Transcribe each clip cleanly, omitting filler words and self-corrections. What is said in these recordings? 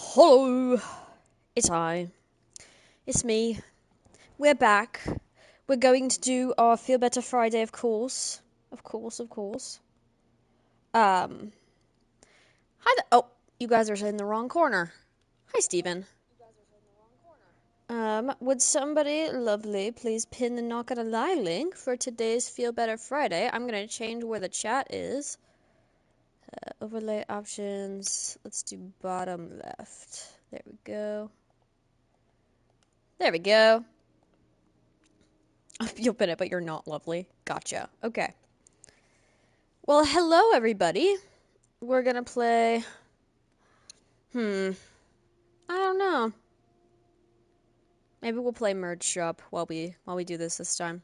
Hello, it's I. It's me. We're back. We're going to do our Feel Better Friday, of course. Of course, of course. Um, oh, you guys are in the wrong corner. Hi, Steven. Would somebody lovely please pin the Not Gonna Lie link for today's Feel Better Friday? I'm gonna change where the chat is. Overlay options. Let's do bottom left. There we go. There we go. You'll pin it, but you're not lovely. Gotcha. Okay. Well, hello, everybody. We're gonna play... I don't know. Maybe we'll play Merge Shop while we do this time.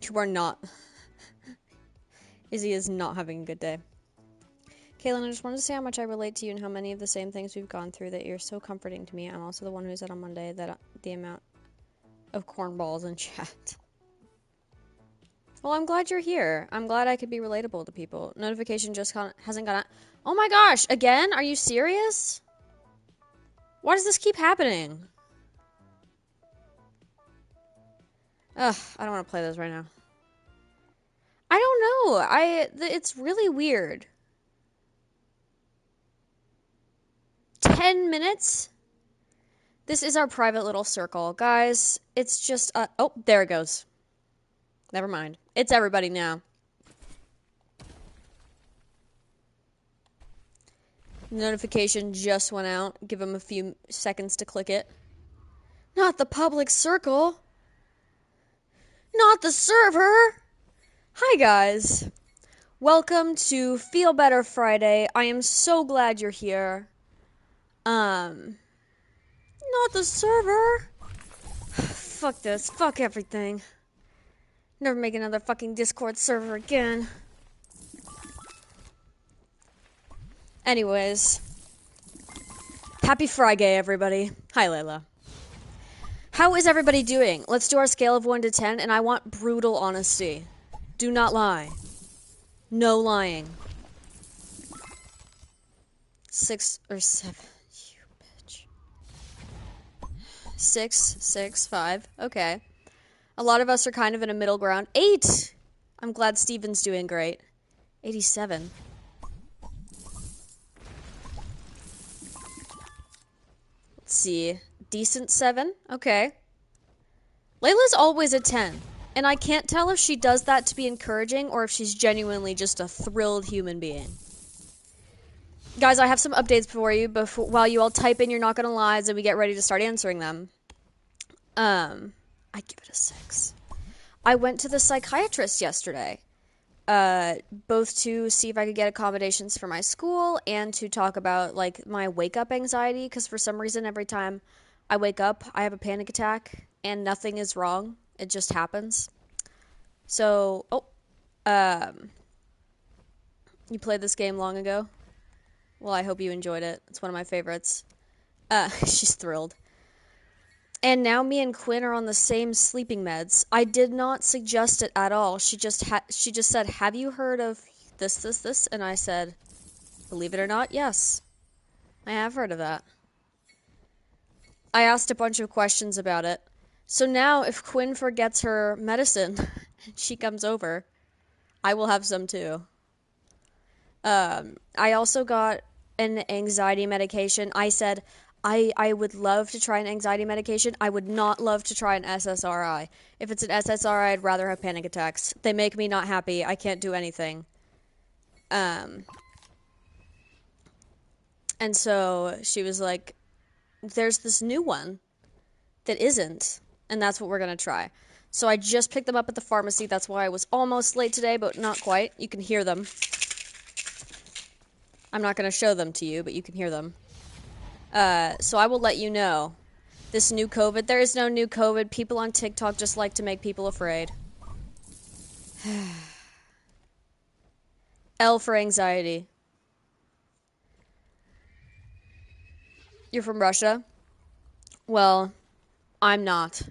You are not. Izzy is not having a good day. Kaylin, I just wanted to say how much I relate to you and how many of the same things we've gone through that you're so comforting to me. I'm also the one who said on Monday that the amount of cornballs in chat. Well, I'm glad you're here. I'm glad I could be relatable to people. Notification just hasn't gone out. Oh my gosh, again? Are you serious? Why does this keep happening? Ugh, I don't want to play this right now. I don't know. It's really weird. 10 minutes? This is our private little circle. Guys, it's just, oh, there it goes. Never mind. It's everybody now. Notification just went out. Give them a few seconds to click it. Not the public circle. Not the server. Hi, guys. Welcome to Feel Better Friday. I am so glad you're here. Not the server. Fuck this. Fuck everything. Never make another fucking Discord server again. Anyways. Happy Friday, everybody. Hi, Layla. How is everybody doing? Let's do our scale of 1 to 10, and I want brutal honesty. Do not lie. No lying. 6 or 7. You bitch. 6, 6, 5. Okay. A lot of us are kind of in a middle ground. 8! I'm glad Steven's doing great. 87. Let's see. Decent 7. Okay. Layla's always a 10. And I can't tell if she does that to be encouraging or if she's genuinely just a thrilled human being. Guys, I have some updates for you while you all type in your Not Gonna Lies and we get ready to start answering them. I give it a 6. I went to the psychiatrist yesterday, both to see if I could get accommodations for my school and to talk about, like, my wake-up anxiety, because for some reason every time I wake up, I have a panic attack, and nothing is wrong. It just happens. So, you played this game long ago? Well, I hope you enjoyed it. It's one of my favorites. She's thrilled. And now me and Quinn are on the same sleeping meds. I did not suggest it at all. She just said, "Have you heard of this?" And I said, "Believe it or not, yes. I have heard of that." I asked a bunch of questions about it. So now if Quinn forgets her medicine and she comes over, I will have some too. I also got an anxiety medication. I said I would love to try an anxiety medication. I would not love to try an SSRI. If it's an SSRI, I'd rather have panic attacks. They make me not happy. I can't do anything. And so she was like, there's this new one that isn't, and that's what we're going to try. So I just picked them up at the pharmacy. That's why I was almost late today, but not quite. You can hear them. I'm not going to show them to you, but you can hear them. So I will let you know. This new COVID. There is no new COVID. People on TikTok just like to make people afraid. L for anxiety. You're from Russia? Well, I'm not.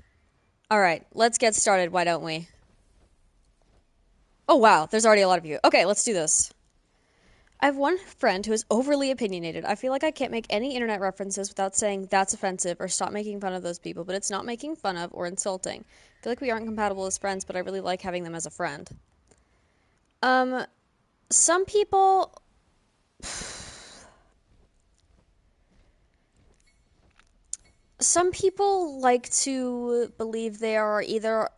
Alright, let's get started, why don't we? Oh wow, there's already a lot of you. Okay, let's do this. I have one friend who is overly opinionated. I feel like I can't make any internet references without saying that's offensive or stop making fun of those people, but it's not making fun of or insulting. I feel like we aren't compatible as friends, but I really like having them as a friend. Um, some people some people like to believe they are either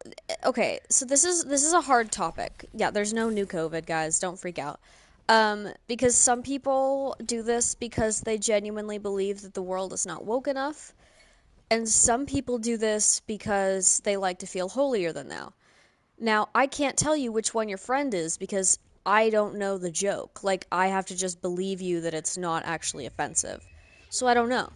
okay, so this is a hard topic. Yeah, there's no new COVID, guys. Don't freak out. Because some people do this because they genuinely believe that the world is not woke enough, and some people do this because they like to feel holier than thou. Now, I can't tell you which one your friend is because I don't know the joke. Like, I have to just believe you that it's not actually offensive. So I don't know.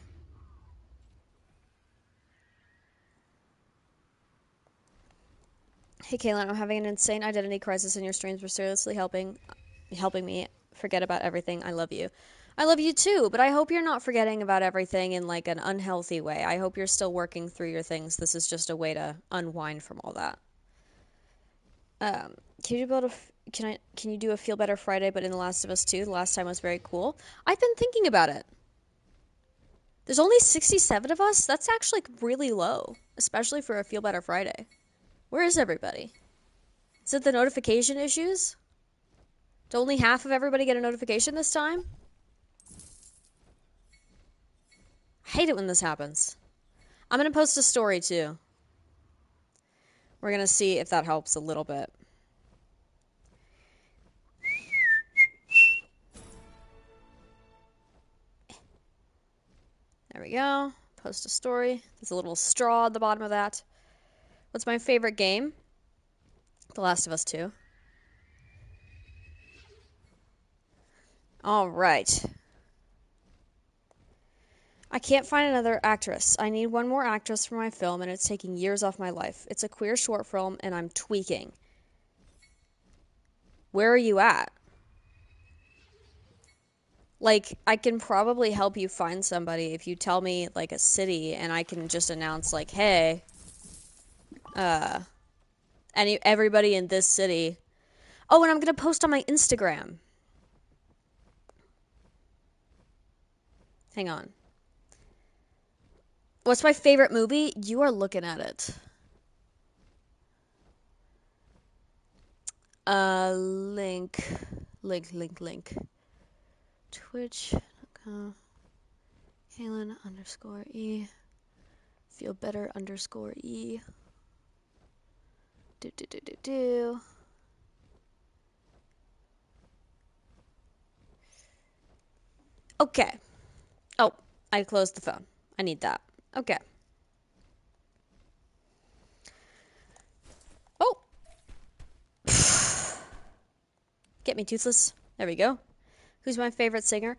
Hey Kaylin, I'm having an insane identity crisis and your streams were seriously helping me forget about everything. I love you. I love you too, but I hope you're not forgetting about everything in like an unhealthy way. I hope you're still working through your things. This is just a way to unwind from all that. Um, can you build a can you do a feel better Friday but in The Last of Us 2? The last time was very cool. I've been thinking about it. There's only 67 of us. That's actually really low, especially for a feel better Friday. Where is everybody? Is it the notification issues? Did only half of everybody get a notification this time? I hate it when this happens. I'm going to post a story too. We're going to see if that helps a little bit. There we go. Post a story. There's a little straw at the bottom of that. What's my favorite game? The Last of Us 2. All right. I can't find another actress. I need one more actress for my film, and it's taking years off my life. It's a queer short film, and I'm tweaking. Where are you at? Like, I can probably help you find somebody if you tell me, like, a city, and I can just announce, like, hey, everybody in this city. Oh, and I'm gonna post on my Instagram. Hang on. What's my favorite movie? You are looking at it. Link. Twitch.com. Kaylin_E. Feel better _E. Do. Okay. Oh, I closed the phone. I need that. Okay. Oh. Get me toothless. There we go. Who's my favorite singer?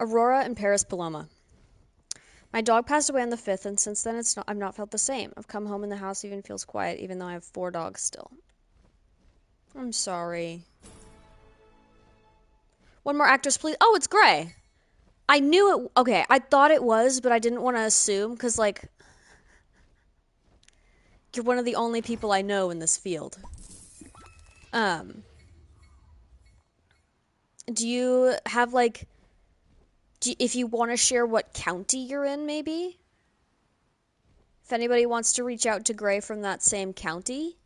Aurora and Paris Paloma. My dog passed away on the 5th, and since then I've not felt the same. I've come home and the house even feels quiet, even though I have 4 dogs still. I'm sorry. One more actress, please. Oh, it's Gray. I knew it. Okay, I thought it was, but I didn't want to assume, because, like, you're one of the only people I know in this field. Do you have, like, if you want to share what county you're in, maybe? If anybody wants to reach out to Gray from that same county.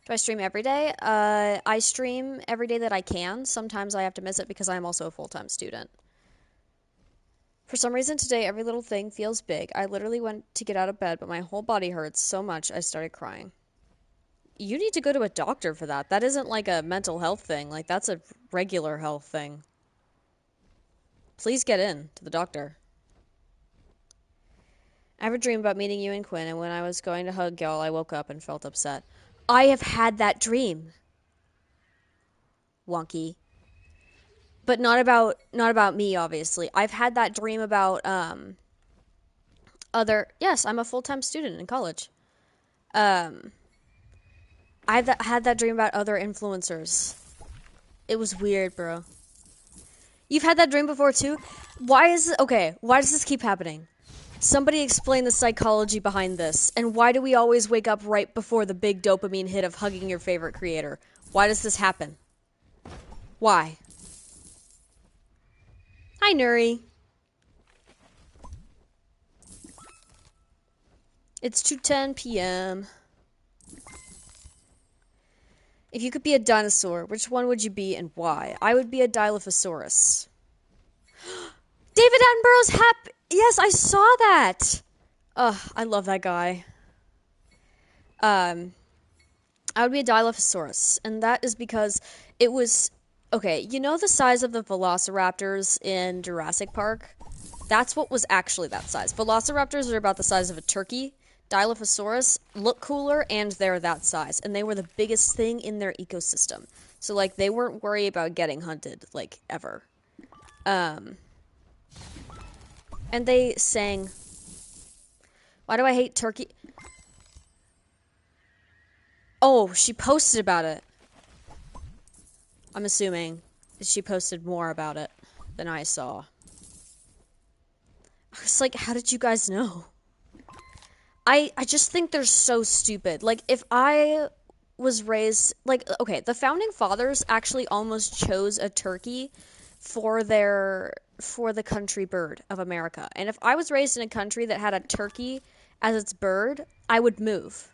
Do I stream every day? I stream every day that I can. Sometimes I have to miss it because I'm also a full-time student. For some reason today, every little thing feels big. I literally went to get out of bed, but my whole body hurts so much I started crying. You need to go to a doctor for that. That isn't like a mental health thing. Like, that's a regular health thing. Please get in to the doctor. I have a dream about meeting you and Quinn, and when I was going to hug y'all, I woke up and felt upset. I have had that dream. Wonky. But not about me, obviously. I've had that dream about yes, I'm a full-time student in college. I've had that dream about other influencers. It was weird, bro. You've had that dream before too? Why does this keep happening? Somebody explain the psychology behind this. And why do we always wake up right before the big dopamine hit of hugging your favorite creator? Why does this happen? Why? Hi, Nuri. It's 2:10 p.m. If you could be a dinosaur, which one would you be and why? I would be a Dilophosaurus. David Attenborough's Yes, I saw that. Ugh, I love that guy. I would be a Dilophosaurus, and that is because it was okay. You know the size of the velociraptors in Jurassic Park? That's what was actually that size. Velociraptors are about the size of a turkey. Dilophosaurus look cooler, and they're that size, and they were the biggest thing in their ecosystem. So like they weren't worried about getting hunted like ever. And they sang, "Why do I hate turkey?" Oh, she posted about it. I'm assuming she posted more about it than I saw. I was like, how did you guys know? I just think they're so stupid. Like, if I was raised, like, okay, the founding fathers actually almost chose a turkey for the country bird of America. And if I was raised in a country that had a turkey as its bird, I would move.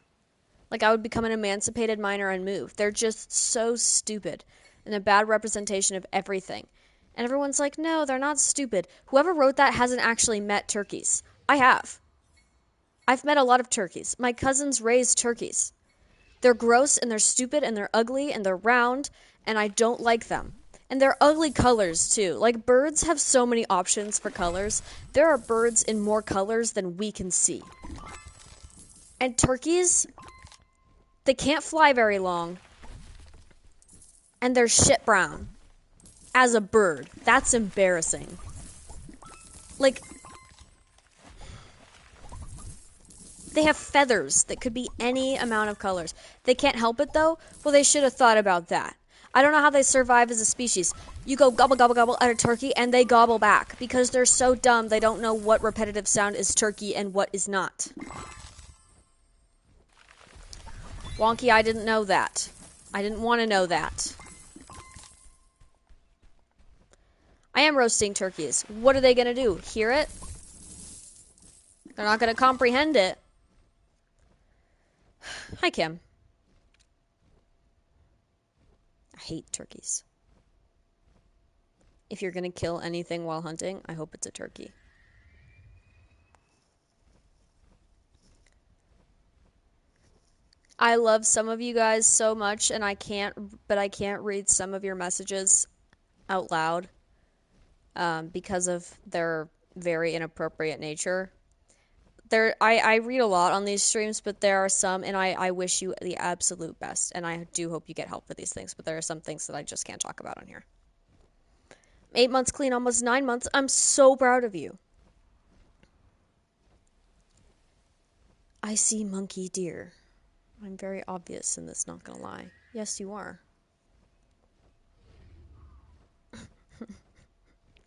Like, I would become an emancipated miner and move. They're just so stupid and a bad representation of everything. And everyone's like, no, they're not stupid. Whoever wrote that hasn't actually met turkeys. I have. I've met a lot of turkeys. My cousins raise turkeys. They're gross and they're stupid and they're ugly and they're round and I don't like them. And they're ugly colors too. Like, birds have so many options for colors. There are birds in more colors than we can see. And turkeys, they can't fly very long. And they're shit brown. As a bird. That's embarrassing. Like, they have feathers that could be any amount of colors. They can't help it though? Well, they should have thought about that. I don't know how they survive as a species. You go gobble, gobble, gobble at a turkey and they gobble back because they're so dumb they don't know what repetitive sound is turkey and what is not. Wonky, I didn't know that. I didn't want to know that. I am roasting turkeys. What are they going to do? Hear it? They're not going to comprehend it. Hi, Kim. I hate turkeys. If you're going to kill anything while hunting, I hope it's a turkey. I love some of you guys so much, and I can't read some of your messages out loud because of their very inappropriate nature. I read a lot on these streams, but there are some, and I wish you the absolute best, and I do hope you get help with these things, but there are some things that I just can't talk about on here. 8 months clean, almost 9 months. I'm so proud of you. I see monkey deer. I'm very obvious in this, not gonna lie. Yes, you are.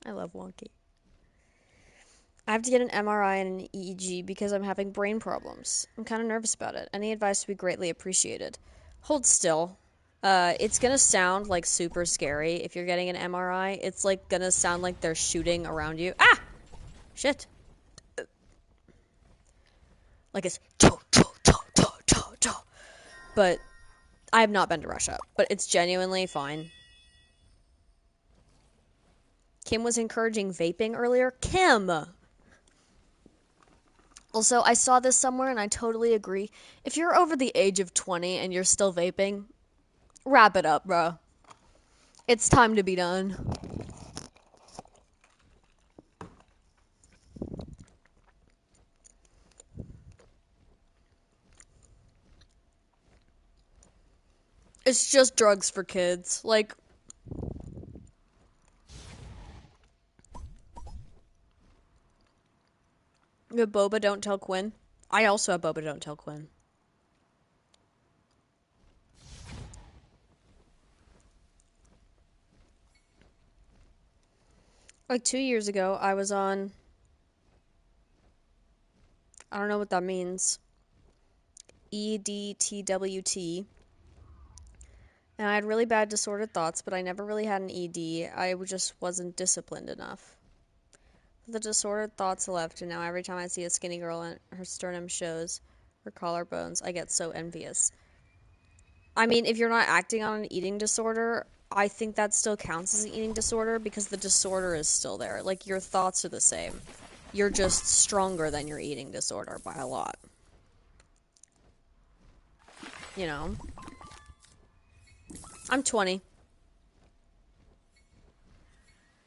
I love Wonky. I have to get an MRI and an EEG because I'm having brain problems. I'm kind of nervous about it. Any advice would be greatly appreciated. Hold still. It's gonna sound like super scary if you're getting an MRI. It's like gonna sound like they're shooting around you. Ah! Shit. Like it's but I have not been to Russia, but it's genuinely fine. Kim was encouraging vaping earlier. Kim! Also, I saw this somewhere and I totally agree. If you're over the age of 20 and you're still vaping, wrap it up, bro. It's time to be done. It's just drugs for kids. Like, you have Boba Don't Tell Quinn. I also have Boba Don't Tell Quinn. Like 2 years ago, I was on... I don't know what that means. EDTWT. And I had really bad disordered thoughts, but I never really had an ED. I just wasn't disciplined enough. The disordered thoughts left, and now every time I see a skinny girl and her sternum shows her collarbones, I get so envious. I mean, if you're not acting on an eating disorder, I think that still counts as an eating disorder because the disorder is still there. Like, your thoughts are the same. You're just stronger than your eating disorder by a lot. You know? I'm 20.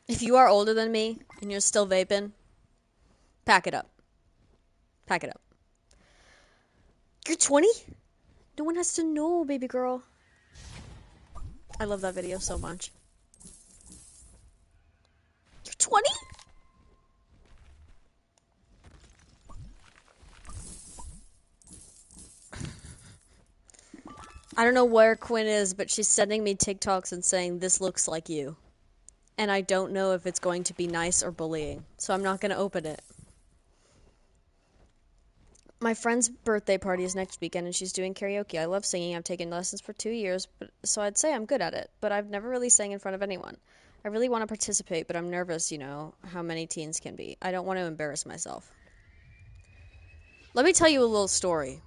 If you are older than me and you're still vaping, pack it up. Pack it up. You're 20? No one has to know, baby girl. I love that video so much. You're 20? I don't know where Quinn is, but she's sending me TikToks and saying, this looks like you. And I don't know if it's going to be nice or bullying, so I'm not going to open it. My friend's birthday party is next weekend, and she's doing karaoke. I love singing. I've taken lessons for 2 years, so I'd say I'm good at it, but I've never really sang in front of anyone. I really want to participate, but I'm nervous, you know, how many teens can be. I don't want to embarrass myself. Let me tell you a little story.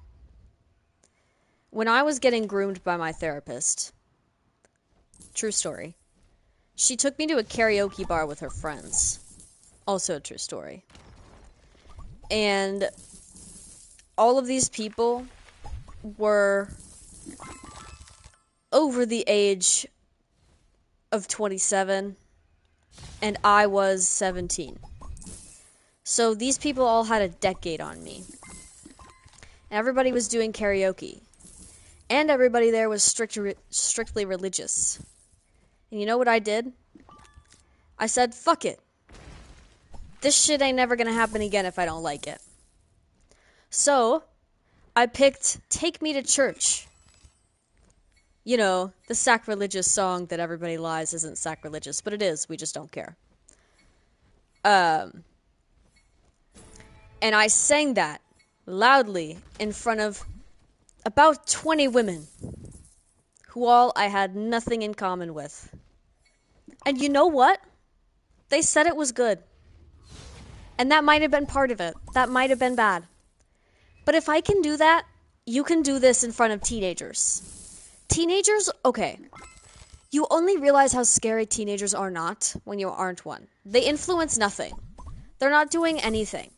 When I was getting groomed by my therapist, true story, she took me to a karaoke bar with her friends. Also a true story. And all of these people were over the age of 27, and I was 17. So these people all had a decade on me. And everybody was doing karaoke. And everybody there was strictly religious. And you know what I did? I said, fuck it. This shit ain't never gonna happen again if I don't like it. So, I picked Take Me to Church. You know, the sacrilegious song that everybody lies isn't sacrilegious, but it is. We just don't care. And I sang that loudly in front of about 20 women who all I had nothing in common with. And you know what? They said it was good. And that might have been part of it. That might have been bad. But if I can do that, you can do this in front of teenagers. Teenagers, okay. You only realize how scary teenagers are not when you aren't one. They influence nothing. They're not doing anything.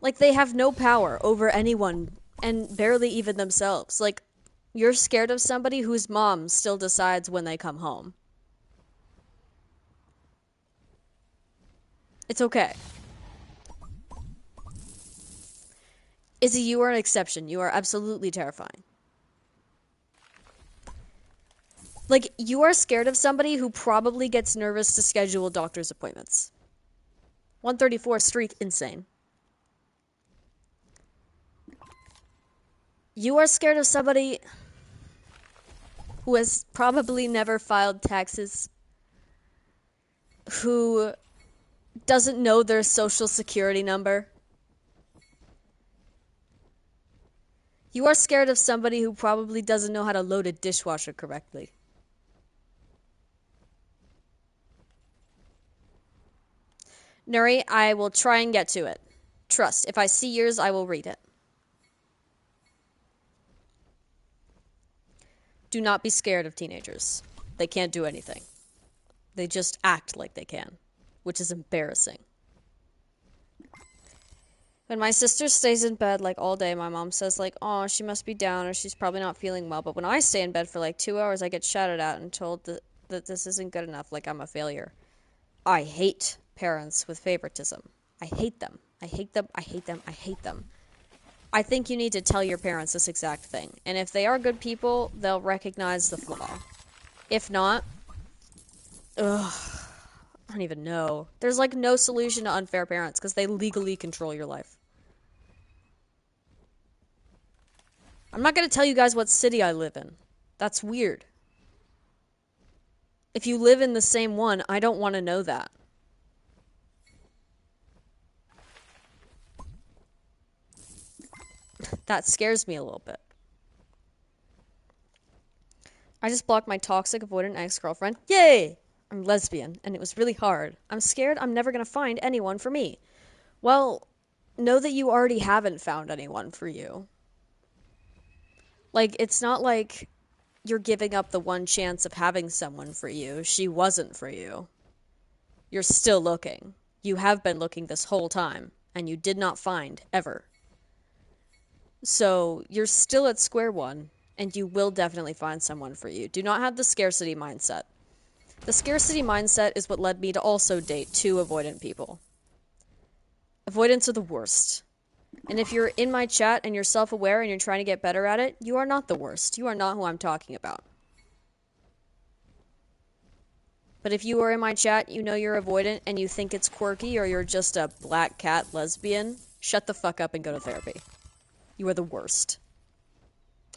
Like, they have no power over anyone, and barely even themselves. Like, you're scared of somebody whose mom still decides when they come home. It's okay. Izzy, you are an exception. You are absolutely terrifying. Like, you are scared of somebody who probably gets nervous to schedule doctor's appointments. 134 streak, insane. You are scared of somebody who has probably never filed taxes, who doesn't know their social security number. You are scared of somebody who probably doesn't know how to load a dishwasher correctly. Nuri, I will try and get to it. Trust, if I see yours, I will read it. Do not be scared of teenagers. They can't do anything. They just act like they can, which is embarrassing. When my sister stays in bed like all day, my mom says like, oh, she must be down or she's probably not feeling well. But when I stay in bed for like 2 hours, I get shouted at and told that this isn't good enough, like I'm a failure. I hate parents with favoritism. I hate them. I hate them. I hate them. I hate them. I think you need to tell your parents this exact thing. And if they are good people, they'll recognize the flaw. If not, I don't even know. There's like no solution to unfair parents because they legally control your life. I'm not going to tell you guys what city I live in. That's weird. If you live in the same one, I don't want to know that. That scares me a little bit. I just blocked my toxic avoidant ex-girlfriend. Yay! I'm lesbian, and it was really hard. I'm scared I'm never gonna find anyone for me. Well, know that you already haven't found anyone for you. Like, it's not like you're giving up the one chance of having someone for you. She wasn't for you. You're still looking. You have been looking this whole time, and you did not find, ever. So, you're still at square one, and you will definitely find someone for you. Do not have the scarcity mindset. The scarcity mindset is what led me to also date two avoidant people. Avoidants are the worst. And if you're in my chat and you're self-aware and you're trying to get better at it, you are not the worst. You are not who I'm talking about. But if you are in my chat, you know you're avoidant and you think it's quirky or you're just a black cat lesbian, shut the fuck up and go to therapy. You are the worst.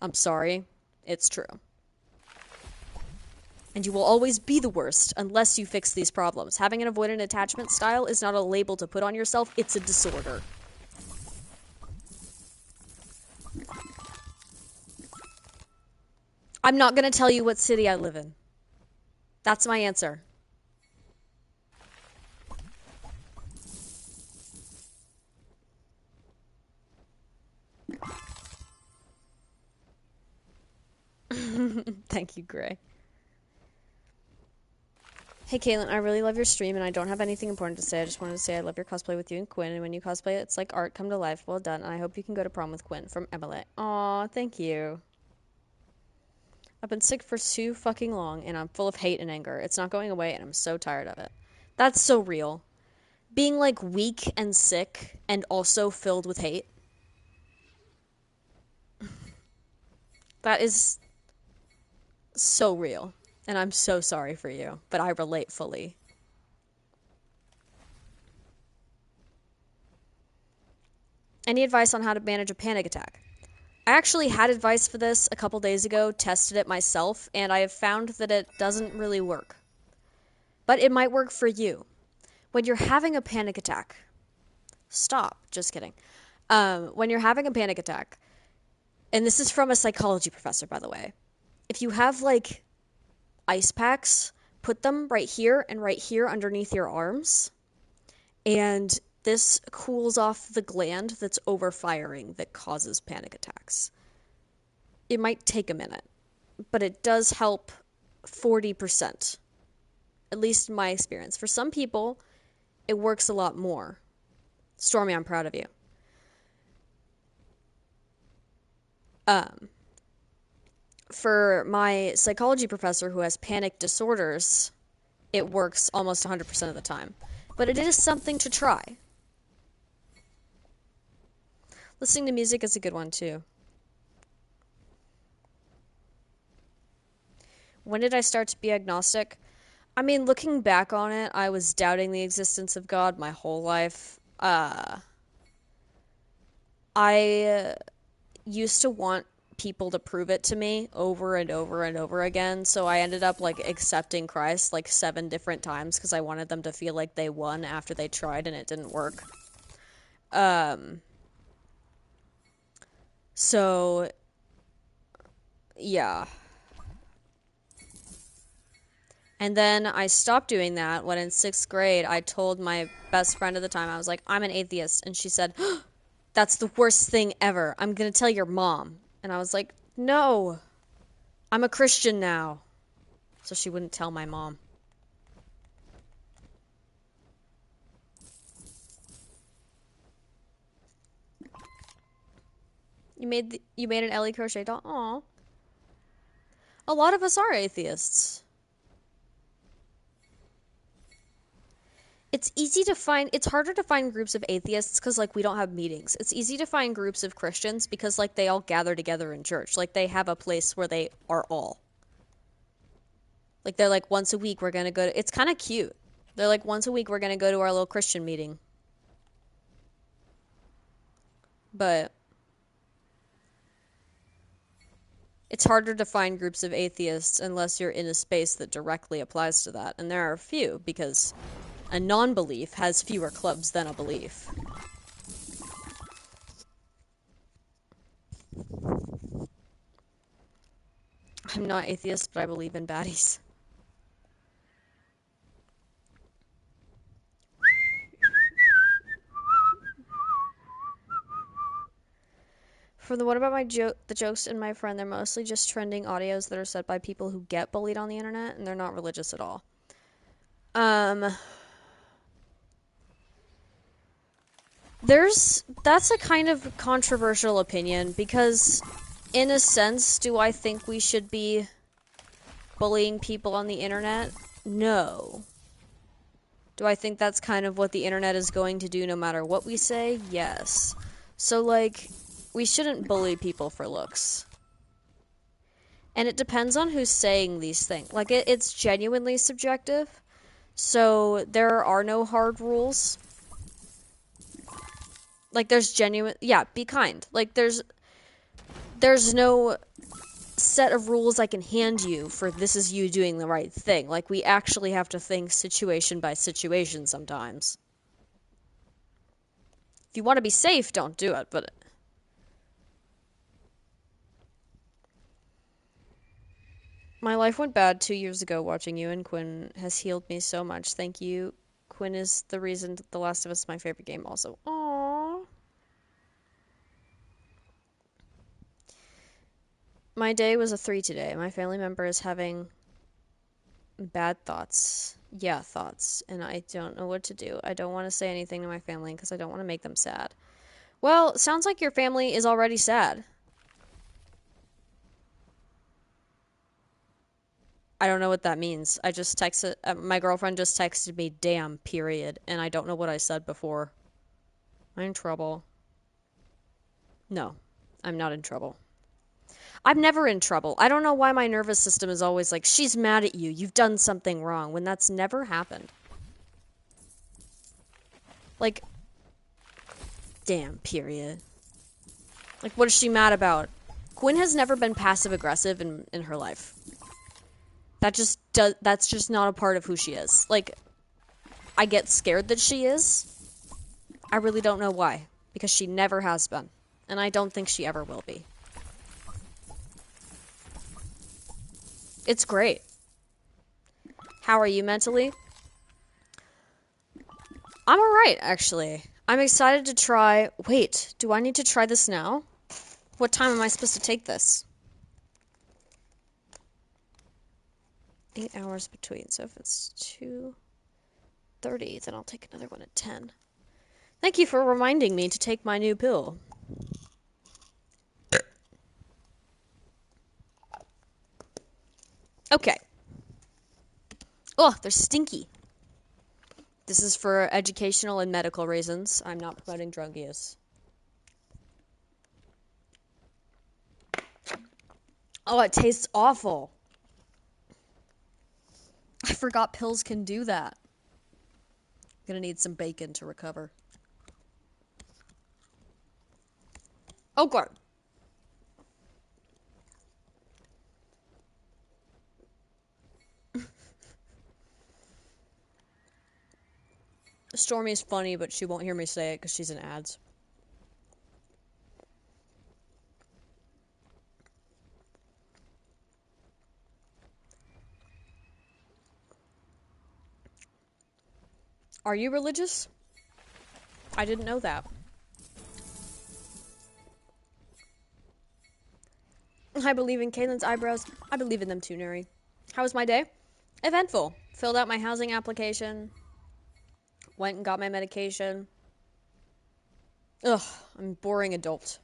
I'm sorry. It's true. And you will always be the worst unless you fix these problems. Having an avoidant attachment style is not a label to put on yourself, it's a disorder. I'm not gonna tell you what city I live in. That's my answer. Thank you, Gray. Hey, Caitlin, I really love your stream, and I don't have anything important to say. I just wanted to say I love your cosplay with you and Quinn, and when you cosplay, it's like art come to life. Well done, and I hope you can go to prom with Quinn. From Emily. Aw, thank you. I've been sick for too fucking long, and I'm full of hate and anger. It's not going away, and I'm so tired of it. That's so real. Being, like, weak and sick, and also filled with hate. That is so real. And I'm so sorry for you, but I relate fully. Any advice on how to manage a panic attack? I actually had advice for this a couple days ago, tested it myself, and I have found that it doesn't really work. But it might work for you. When you're having a panic attack, stop, just kidding. When you're having a panic attack, and this is from a psychology professor, by the way, if you have, like, ice packs, put them right here and right here underneath your arms, and this cools off the gland that's overfiring that causes panic attacks. It might take a minute, but it does help 40%, at least in my experience. For some people, it works a lot more. Stormy, I'm proud of you. For my psychology professor who has panic disorders, it works almost 100% of the time. But it is something to try. Listening to music is a good one, too. When did I start to be agnostic? I mean, looking back on it, I was doubting the existence of God my whole life. I used to want people to prove it to me over and over and over again, so I ended up, like, accepting Christ, like, 7 different times because I wanted them to feel like they won after they tried and it didn't work. So, yeah. And then I stopped doing that when in 6th grade I told my best friend at the time, I was like, I'm an atheist. And she said, that's the worst thing ever. I'm going to tell your mom. And I was like, no, I'm a Christian now. So she wouldn't tell my mom. You made an Ellie crochet doll? Aw. A lot of us are atheists. It's harder to find groups of atheists because, like, we don't have meetings. It's easy to find groups of Christians because, like, they all gather together in church. Like, they have a place where they are all. Like, they're like, once a week we're gonna go to... It's kind of cute. They're like, once a week we're gonna go to our little Christian meeting. But it's harder to find groups of atheists unless you're in a space that directly applies to that. And there are a few, because a non-belief has fewer clubs than a belief. I'm not atheist, but I believe in baddies. From the What About My Joke, the jokes in my friend, they're mostly just trending audios that are said by people who get bullied on the internet, and they're not religious at all. That's a kind of controversial opinion, because in a sense, do I think we should be bullying people on the internet? No. Do I think that's kind of what the internet is going to do no matter what we say? Yes. So, like, we shouldn't bully people for looks. And it depends on who's saying these things. Like, it's genuinely subjective. So, there are no hard rules. Like, there's genuine... Yeah, be kind. Like, there's no set of rules I can hand you for this is you doing the right thing. Like, we actually have to think situation by situation sometimes. If you want to be safe, don't do it, but... My life went bad 2 years ago watching you, and Quinn has healed me so much. Thank you. Quinn is the reason The Last of Us is my favorite game also. Aww. My day was a 3 today. My family member is having bad thoughts. Yeah, thoughts. And I don't know what to do. I don't want to say anything to my family because I don't want to make them sad. Well, sounds like your family is already sad. I don't know what that means. I just texted, my girlfriend just texted me, damn, period. And I don't know what I said before. I'm in trouble. No, I'm not in trouble. I'm never in trouble. I don't know why my nervous system is always like, she's mad at you. You've done something wrong, when that's never happened. Like, damn, period. Like, what is she mad about? Gwen has never been passive-aggressive in her life. That's just not a part of who she is. Like, I get scared that she is. I really don't know why. Because she never has been. And I don't think she ever will be. It's great. How are you mentally? I'm alright, actually. I'm excited to try... Wait, do I need to try this now? What time am I supposed to take this? 8 hours between, so if it's 2:30, then I'll take another one at 10. Thank you for reminding me to take my new pill. Okay. Oh, they're stinky. This is for educational and medical reasons. I'm not promoting drug use. Oh, it tastes awful. I forgot pills can do that. I'm gonna need some bacon to recover. Oh, God. Stormy's funny, but she won't hear me say it because she's in ads. Are you religious? I didn't know that. I believe in Caitlin's eyebrows. I believe in them too, Nuri. How was my day? Eventful. Filled out my housing application. Went and got my medication. Ugh, I'm a boring adult.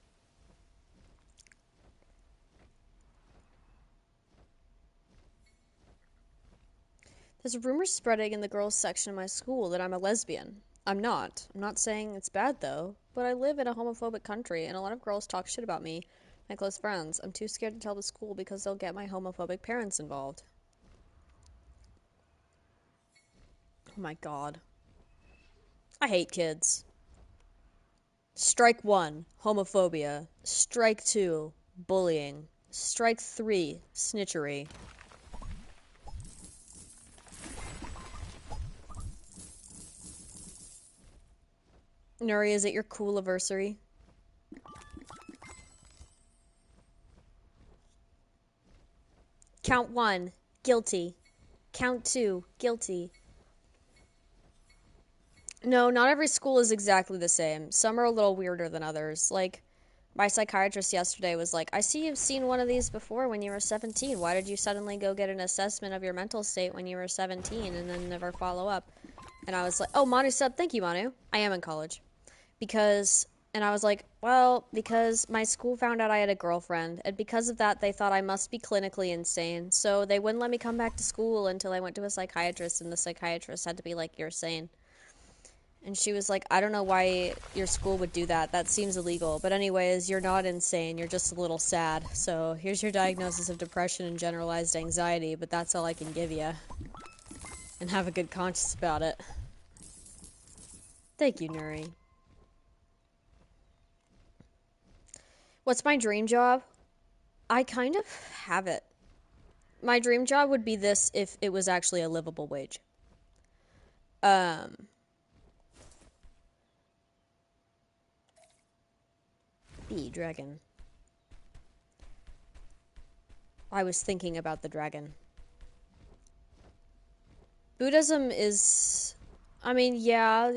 There's a rumor spreading in the girls section of my school that I'm a lesbian. I'm not. I'm not saying it's bad, though. But I live in a homophobic country, and a lot of girls talk shit about me, my close friends. I'm too scared to tell the school because they'll get my homophobic parents involved. Oh my god. I hate kids. Strike 1, homophobia. Strike 2, bullying. Strike 3, snitchery. Nuri, is it your cool anniversary? Count 1, guilty. Count 2, guilty. No, not every school is exactly the same. Some are a little weirder than others. Like, My psychiatrist yesterday was like, I see you've seen one of these before when you were 17. Why did you suddenly go get an assessment of your mental state when you were 17 and then never follow up? And I was like, oh, Manu said, thank you, Manu. I am in college. And I was like, well, because my school found out I had a girlfriend, and because of that, they thought I must be clinically insane. So they wouldn't let me come back to school until I went to a psychiatrist, and the psychiatrist had to be like, you're sane. And she was like, I don't know why your school would do that. That seems illegal. But anyways, you're not insane. You're just a little sad. So here's your diagnosis of depression and generalized anxiety, but that's all I can give you. And have a good conscience about it. Thank you, Nuri. What's my dream job? I kind of have it. My dream job would be this if it was actually a livable wage. Dragon. I was thinking about the dragon. Buddhism is, I mean, yeah,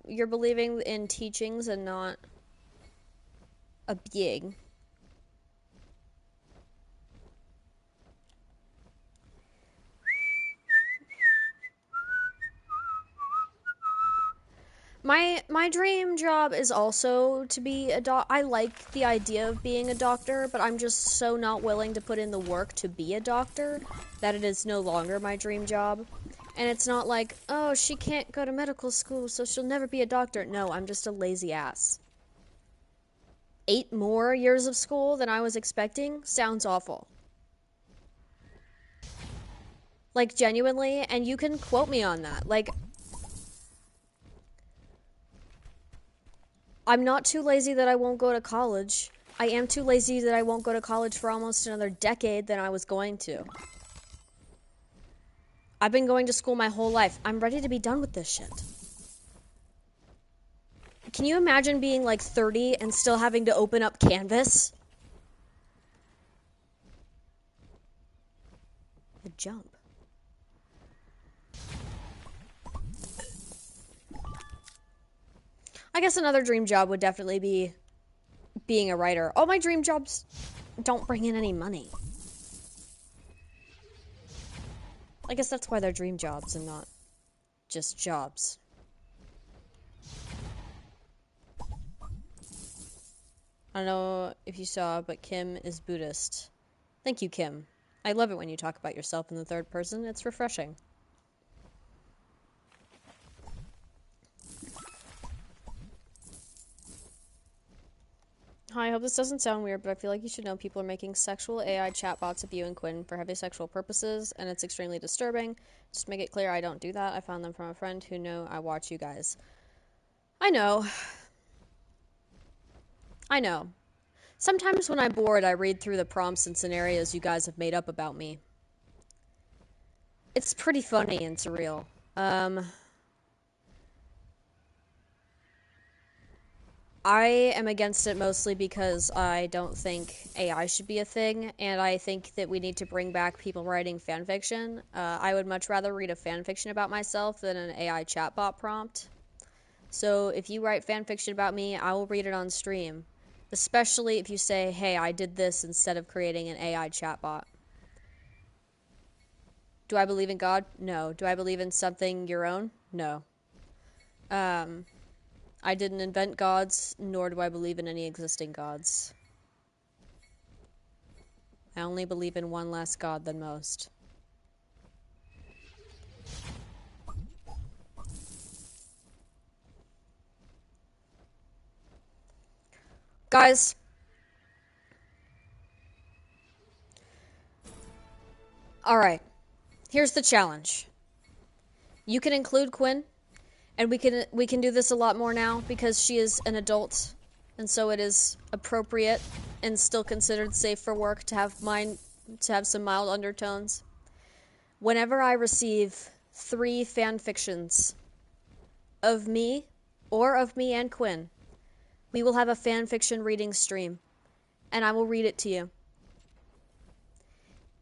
you're believing in teachings and not a being. My dream job is also to be a I like the idea of being a doctor, but I'm just so not willing to put in the work to be a doctor that it is no longer my dream job. And it's not like, oh, she can't go to medical school, so she'll never be a doctor. No, I'm just a lazy ass. 8 more years of school than I was expecting sounds awful. Like, genuinely, and you can quote me on that. Like, I'm not too lazy that I won't go to college. I am too lazy that I won't go to college for almost another decade than I was going to. I've been going to school my whole life. I'm ready to be done with this shit. Can you imagine being like 30 and still having to open up Canvas? The jump. I guess another dream job would definitely be being a writer. All my dream jobs don't bring in any money. I guess that's why they're dream jobs and not just jobs. I don't know if you saw, but Kim is Buddhist. Thank you, Kim. I love it when you talk about yourself in the third person. It's refreshing. Hi, I hope this doesn't sound weird, but I feel like you should know people are making sexual AI chatbots of you and Quinn for heavy sexual purposes, and it's extremely disturbing. Just to make it clear, I don't do that. I found them from a friend who knew I watch you guys. I know. I know. Sometimes when I'm bored, I read through the prompts and scenarios you guys have made up about me. It's pretty funny and surreal. I am against it mostly because I don't think AI should be a thing, and I think that we need to bring back people writing fanfiction. I would much rather read a fanfiction about myself than an AI chatbot prompt. So if you write fanfiction about me, I will read it on stream. Especially if you say, hey, I did this instead of creating an AI chatbot. Do I believe in God? No. Do I believe in something your own? No. I didn't invent gods, nor do I believe in any existing gods. I only believe in one less god than most. Guys. Alright. Here's the challenge. You can include Quinn, and we can do this a lot more now because she is an adult, and so it is appropriate and still considered safe for work to have some mild undertones. Whenever I receive 3 fanfictions of me or of me and Quinn, we will have a fanfiction reading stream, and I will read it to you.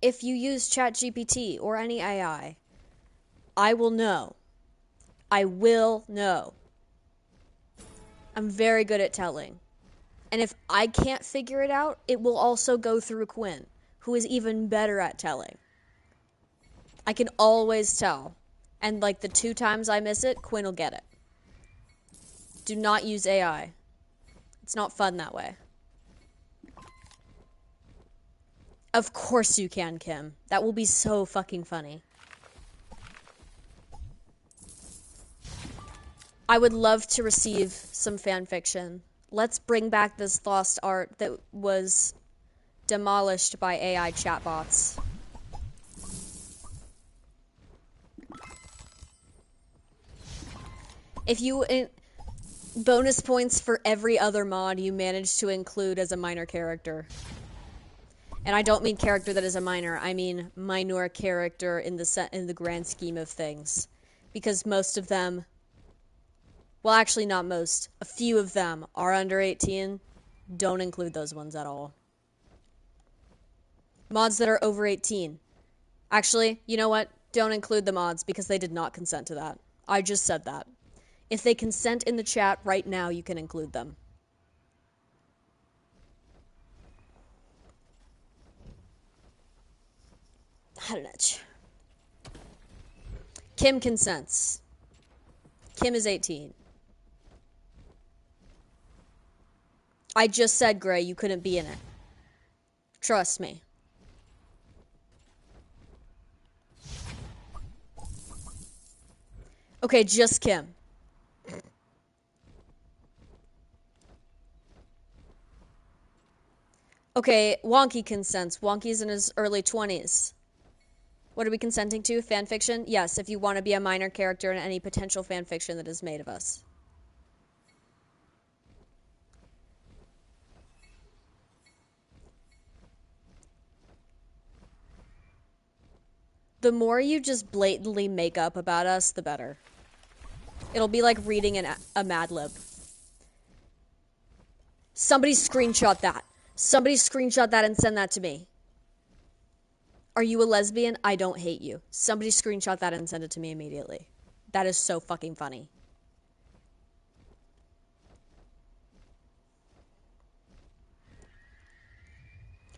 If you use ChatGPT or any AI, I will know. I will know. I'm very good at telling. And if I can't figure it out, it will also go through Quinn, who is even better at telling. I can always tell. And like the 2 times I miss it, Quinn will get it. Do not use AI. It's not fun that way. Of course you can, Kim. That will be so fucking funny. I would love to receive some fan fiction. Let's bring back this lost art that was demolished by AI chatbots. If you... bonus points for every other mod you manage to include as a minor character. And I don't mean character that is a minor, I mean minor character in the grand scheme of things. Because most of them, well actually not most, a few of them are under 18. Don't include those ones at all. Mods that are over 18. Actually, you know what? Don't include the mods because they did not consent to that. I just said that. If they consent in the chat right now, you can include them. I don't know. Kim consents. Kim is 18. I just said, Gray, you couldn't be in it. Trust me. Okay, just Kim. Okay, Wonky consents. Wonky's in his early 20s. What are we consenting to? Fanfiction? Yes, if you want to be a minor character in any potential fanfiction that is made of us. The more you just blatantly make up about us, the better. It'll be like reading a Mad Lib. Somebody screenshot that. Somebody screenshot that and send that to me. Are you a lesbian? I don't hate you. Somebody screenshot that and send it to me immediately. That is so fucking funny.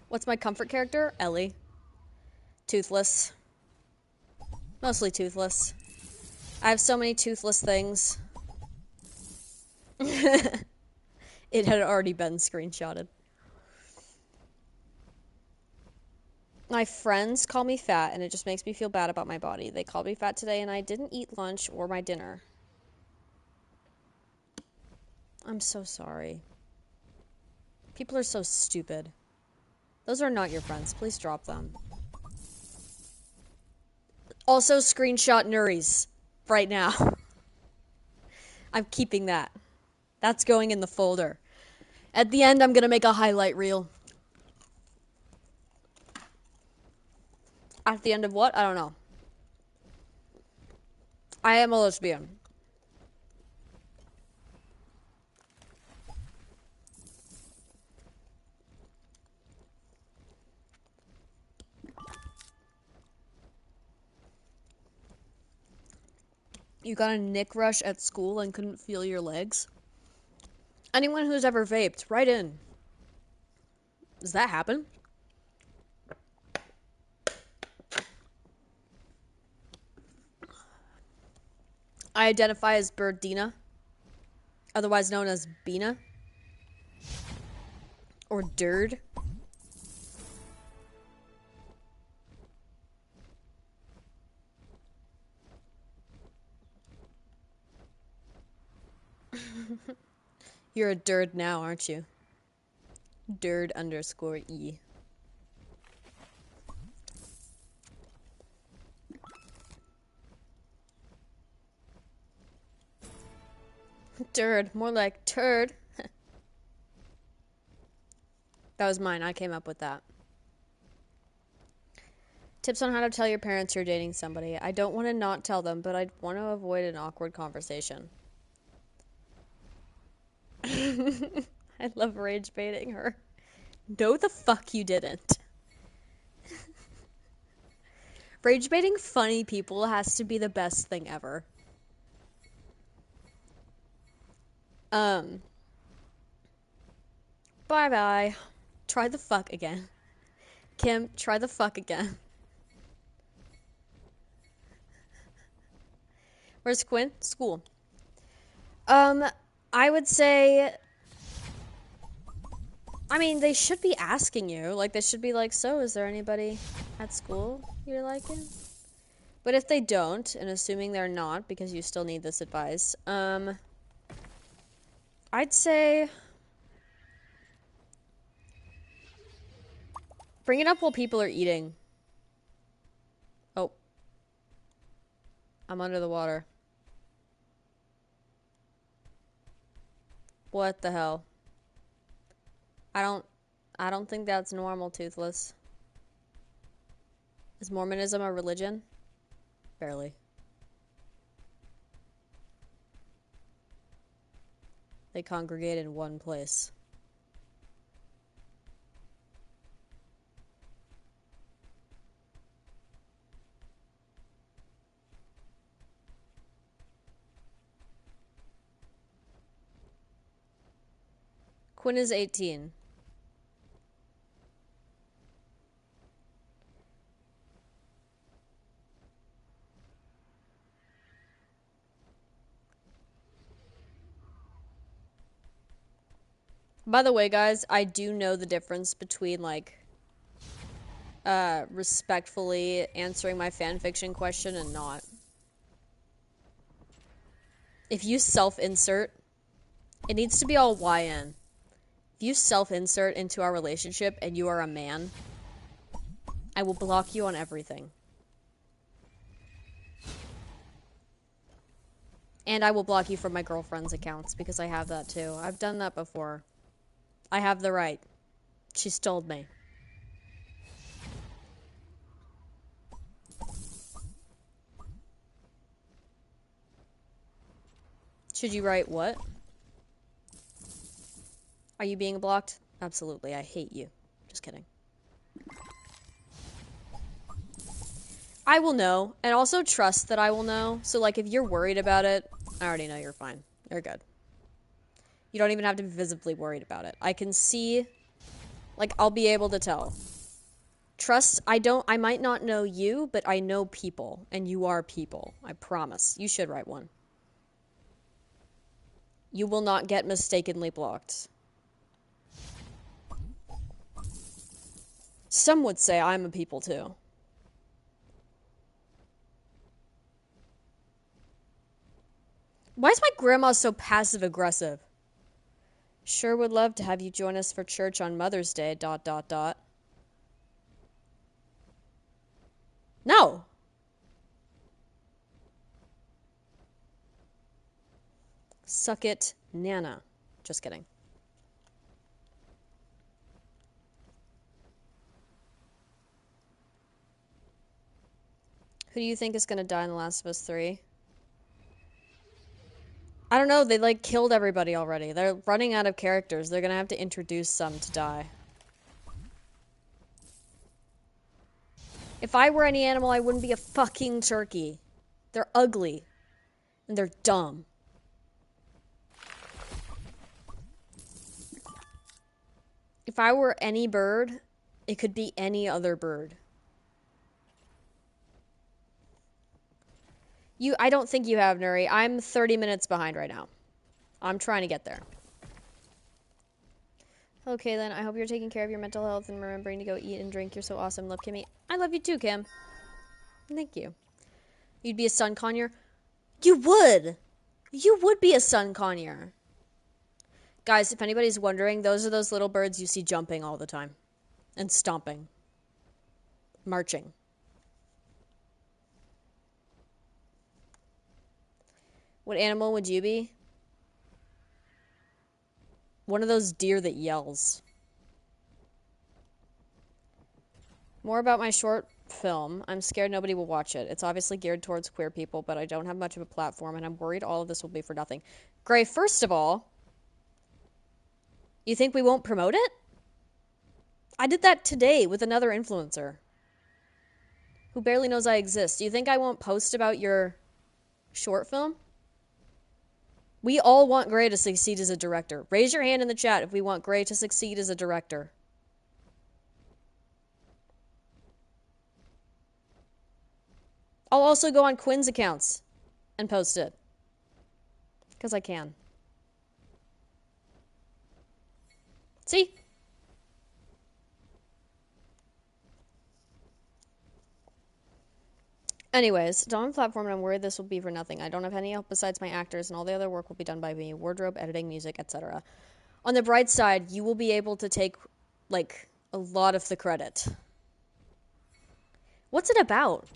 What's my comfort character? Ellie. Toothless. Mostly toothless. I have so many toothless things. It had already been screenshotted. My friends call me fat, and it just makes me feel bad about my body. They called me fat today, and I didn't eat lunch or my dinner. I'm so sorry. People are so stupid. Those are not your friends. Please drop them. Also, screenshot Nuri's right now. I'm keeping that. That's going in the folder. At the end, I'm gonna make a highlight reel. At the end of what? I don't know. I am a lesbian. You got a nick rush at school and couldn't feel your legs? Anyone who's ever vaped, write in. Does that happen? I identify as Birdina, otherwise known as Bina. Or Dird. You're a Dird now, aren't you? Dird_E. Dird, more like turd. That was mine. I came up with that. Tips on how to tell your parents you're dating somebody. I don't want to not tell them, but I want to avoid an awkward conversation. I love rage baiting her. No, the fuck you didn't. Rage baiting funny people has to be the best thing ever. Bye-bye. Try the fuck again. Kim, try the fuck again. Where's Quinn? School. I would say... I mean, they should be asking you. Like, they should be like, so, is there anybody at school you're liking? But if they don't, and assuming they're not, because you still need this advice, I'd say... bring it up while people are eating. Oh. I'm under the water. What the hell? I don't think that's normal, Toothless. Is Mormonism a religion? Barely. They congregate in one place. Quinn is 18. By the way, guys, I do know the difference between, like, respectfully answering my fanfiction question and not. If you self-insert, it needs to be all YN. If you self-insert into our relationship and you are a man, I will block you on everything. And I will block you from my girlfriend's accounts, because I have that too. I've done that before. I have the right. She's told me. Should you write what? Are you being blocked? Absolutely, I hate you. Just kidding. I will know, and also trust that I will know. So, like, if you're worried about it, I already know you're fine. You're good. You don't even have to be visibly worried about it. I can see, like, I'll be able to tell. Trust, I might not know you, but I know people, and you are people. I promise. You should write one. You will not get mistakenly blocked. Some would say I'm a people too. Why is my grandma so passive-aggressive? Sure would love to have you join us for church on Mother's Day, ... No! Suck it, Nana. Just kidding. Who do you think is gonna die in The Last of Us 3? I don't know, they, like, killed everybody already. They're running out of characters. They're gonna have to introduce some to die. If I were any animal, I wouldn't be a fucking turkey. They're ugly. And they're dumb. If I were any bird, it could be any other bird. I don't think you have, Nuri. I'm 30 minutes behind right now. I'm trying to get there. Okay, then. I hope you're taking care of your mental health and remembering to go eat and drink. You're so awesome. Love, Kimmy. I love you too, Kim. Thank you. You'd be a sun conure? You would! You would be a sun conure. Guys, if anybody's wondering, those are those little birds you see jumping all the time. And stomping. Marching. What animal would you be? One of those deer that yells. More about my short film. I'm scared nobody will watch it. It's obviously geared towards queer people, but I don't have much of a platform, and I'm worried all of this will be for nothing. Gray, first of all, you think we won't promote it? I did that today with another influencer who barely knows I exist. Do you think I won't post about your short film? We all want Gray to succeed as a director. Raise your hand in the chat if we want Gray to succeed as a director. I'll also go on Quinn's accounts and post it. Because I can. See? Anyways, Dawn platform, and I'm worried this will be for nothing. I don't have any help besides my actors, and all the other work will be done by me. Wardrobe, editing, music, etc. On the bright side, you will be able to take, like, a lot of the credit. What's it about?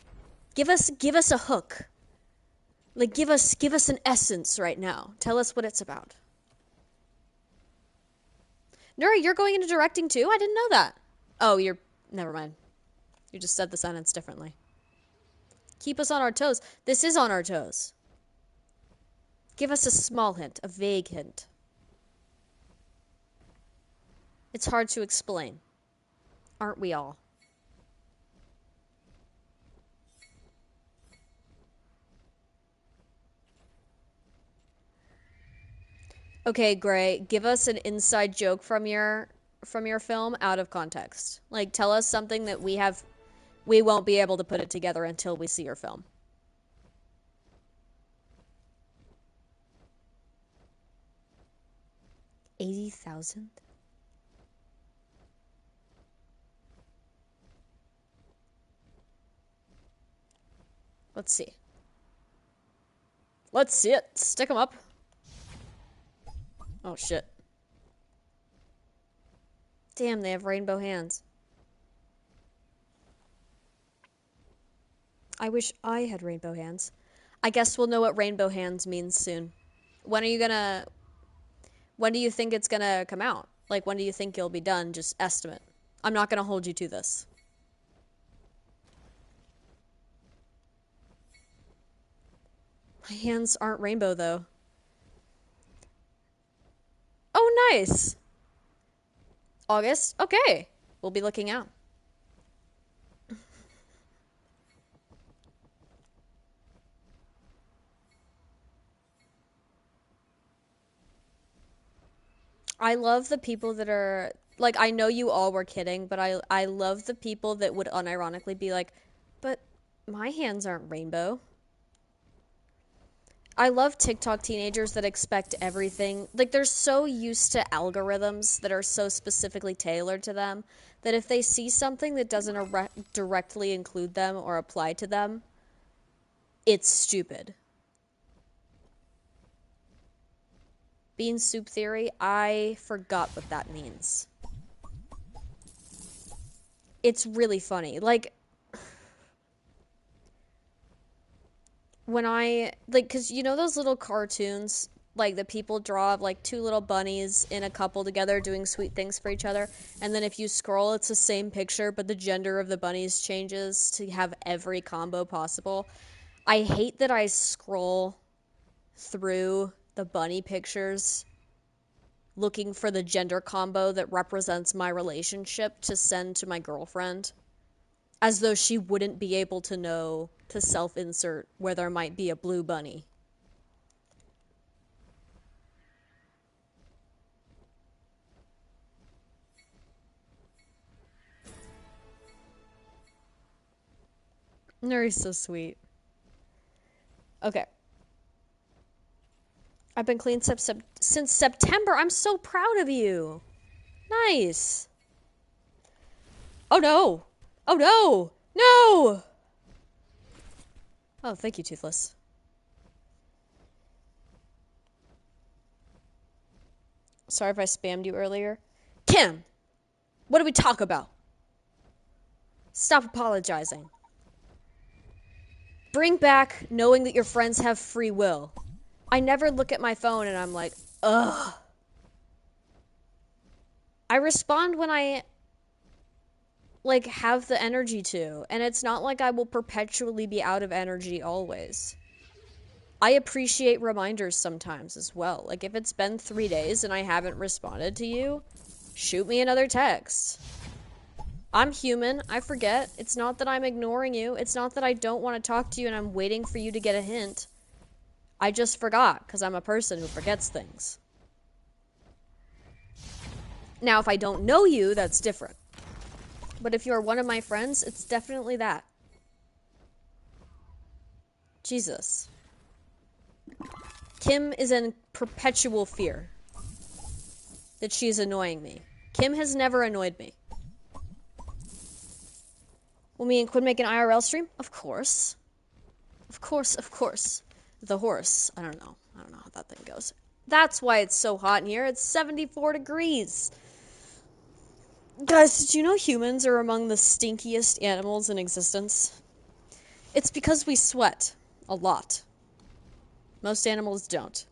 Give us a hook. Like, give us an essence right now. Tell us what it's about. Nuri, you're going into directing too? I didn't know that. Oh, never mind. You just said the sentence differently. Keep us on our toes. This is on our toes. Give us a small hint, a vague hint. It's hard to explain. Aren't we all? Okay, Gray, give us an inside joke from your film out of context. Like, tell us something that we won't be able to put it together until we see your film. $80,000? Let's see. Let's see it. Stick them up. Oh, shit. Damn, they have rainbow hands. I wish I had rainbow hands. I guess we'll know what rainbow hands means soon. When do you think it's gonna come out? Like, when do you think you'll be done? Just estimate. I'm not gonna hold you to this. My hands aren't rainbow, though. Oh, nice. August? Okay. We'll be looking out. I love the people that are, like, I know you all were kidding, but I love the people that would unironically be like, but my hands aren't rainbow. I love TikTok teenagers that expect everything. Like, they're so used to algorithms that are so specifically tailored to them that if they see something that doesn't directly include them or apply to them, it's stupid. Bean soup theory, I forgot what that means. It's really funny. Like, when because you know those little cartoons, like, the people draw of, like, two little bunnies in a couple together doing sweet things for each other, and then if you scroll, it's the same picture, but the gender of the bunnies changes to have every combo possible. I hate that I scroll through the bunny pictures looking for the gender combo that represents my relationship to send to my girlfriend, as though she wouldn't be able to know to self-insert where there might be a blue bunny. Nuri's so sweet. Okay. I've been clean since September. I'm so proud of you. Nice. Oh no. Oh no. No. Oh, thank you, Toothless. Sorry if I spammed you earlier. Kim, what did we talk about? Stop apologizing. Bring back knowing that your friends have free will. I never look at my phone and I'm like, ugh. I respond when I, like, have the energy to, and it's not like I will perpetually be out of energy always. I appreciate reminders sometimes as well. Like, if it's been 3 days and I haven't responded to you, shoot me another text. I'm human. I forget. It's not that I'm ignoring you. It's not that I don't want to talk to you and I'm waiting for you to get a hint. I just forgot because I'm a person who forgets things. Now, if I don't know you, that's different. But if you're one of my friends, it's definitely that. Jesus. Kim is in perpetual fear that she's annoying me. Kim has never annoyed me. Will me and Quinn make an IRL stream? Of course. Of course, of course. The horse. I don't know how that thing goes. That's why it's so hot in here. It's 74 degrees. Guys, did you know humans are among the stinkiest animals in existence? It's because we sweat a lot. Most animals don't.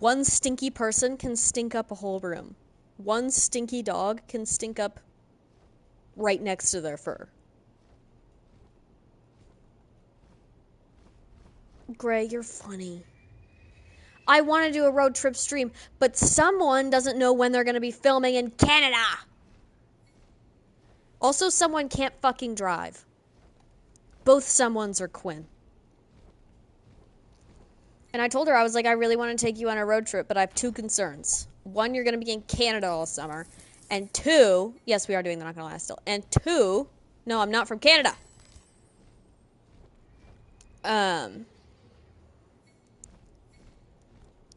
One stinky person can stink up a whole room. One stinky dog can stink up right next to their fur. Gray, you're funny. I want to do a road trip stream, but someone doesn't know when they're going to be filming in Canada. Also, someone can't fucking drive. Both someones are Quinn. And I told her, I was like, I really want to take you on a road trip, but I have two concerns. One, you're going to be in Canada all summer. And two, yes, we are doing the Not Gonna Lie still. And two, no, I'm not from Canada.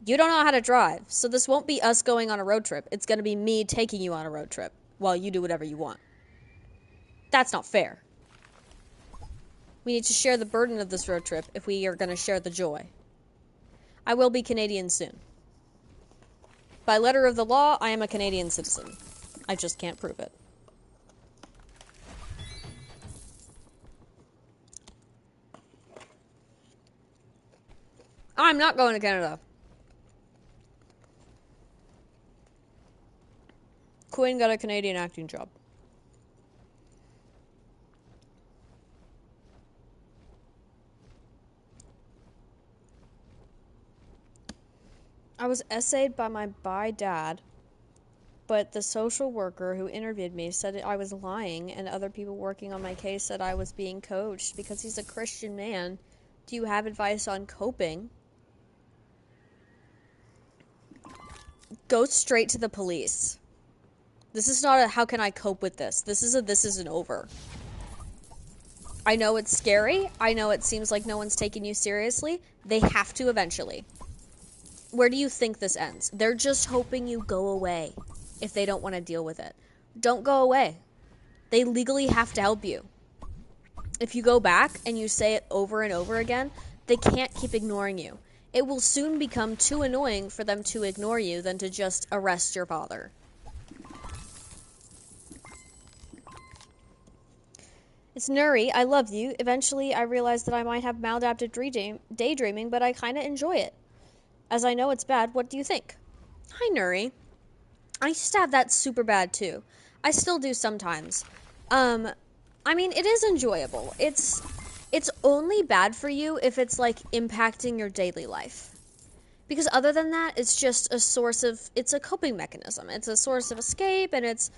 You don't know how to drive, so this won't be us going on a road trip. It's going to be me taking you on a road trip while you do whatever you want. That's not fair. We need to share the burden of this road trip if we are going to share the joy. I will be Canadian soon. By letter of the law, I am a Canadian citizen. I just can't prove it. I'm not going to Canada. Quinn got a Canadian acting job. I was essayed by my dad, but the social worker who interviewed me said I was lying, and other people working on my case said I was being coached because he's a Christian man. Do you have advice on coping? Go straight to the police. This is not a how can I cope with this. This is a this isn't over. I know it's scary. I know it seems like no one's taking you seriously. They have to eventually. Where do you think this ends? They're just hoping you go away if they don't want to deal with it. Don't go away. They legally have to help you. If you go back and you say it over and over again, they can't keep ignoring you. It will soon become too annoying for them to ignore you than to just arrest your father. It's Nuri. I love you. Eventually, I realized that I might have maladaptive daydreaming, but I kind of enjoy it. As I know it's bad, what do you think? Hi, Nuri. I used to have that super bad, too. I still do sometimes. I mean, it is enjoyable. It's only bad for you if it's, like, impacting your daily life. Because other than that, it's just a source of... It's a coping mechanism. It's a source of escape, and it's...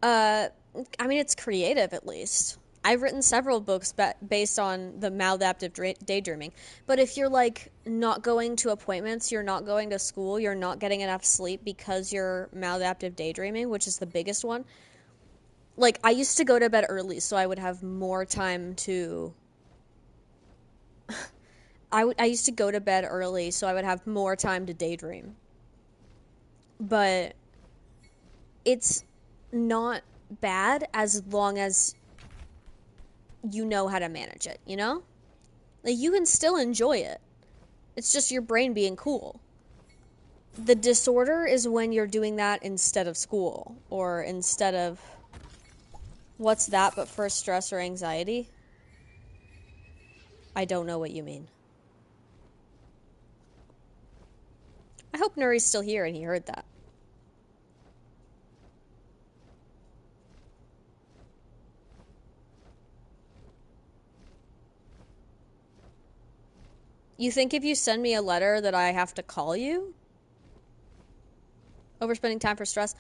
I mean, it's creative, at least. I've written several books based on the maladaptive daydreaming. But if you're, like, not going to appointments, you're not going to school, you're not getting enough sleep because you're maladaptive daydreaming, which is the biggest one. Like, I used to go to bed early so I would have more time to... I used to go to bed early so I would have more time to daydream. But it's not bad as long as you know how to manage it, you know? Like, you can still enjoy it. It's just your brain being cool. The disorder is when you're doing that instead of school, or instead of... What's that but for stress or anxiety? I don't know what you mean. I hope Nuri's still here and he heard that. You think if you send me a letter that I have to call you? Overspending time for stress?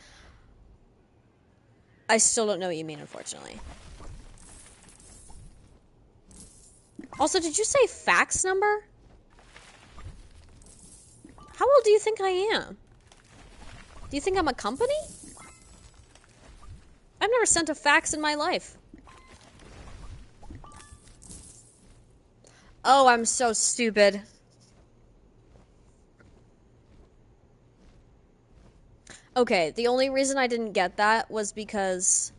I still don't know what you mean, unfortunately. Also, did you say fax number? How old do you think I am? Do you think I'm a company? I've never sent a fax in my life. Oh, I'm so stupid. Okay, the only reason I didn't get that was because,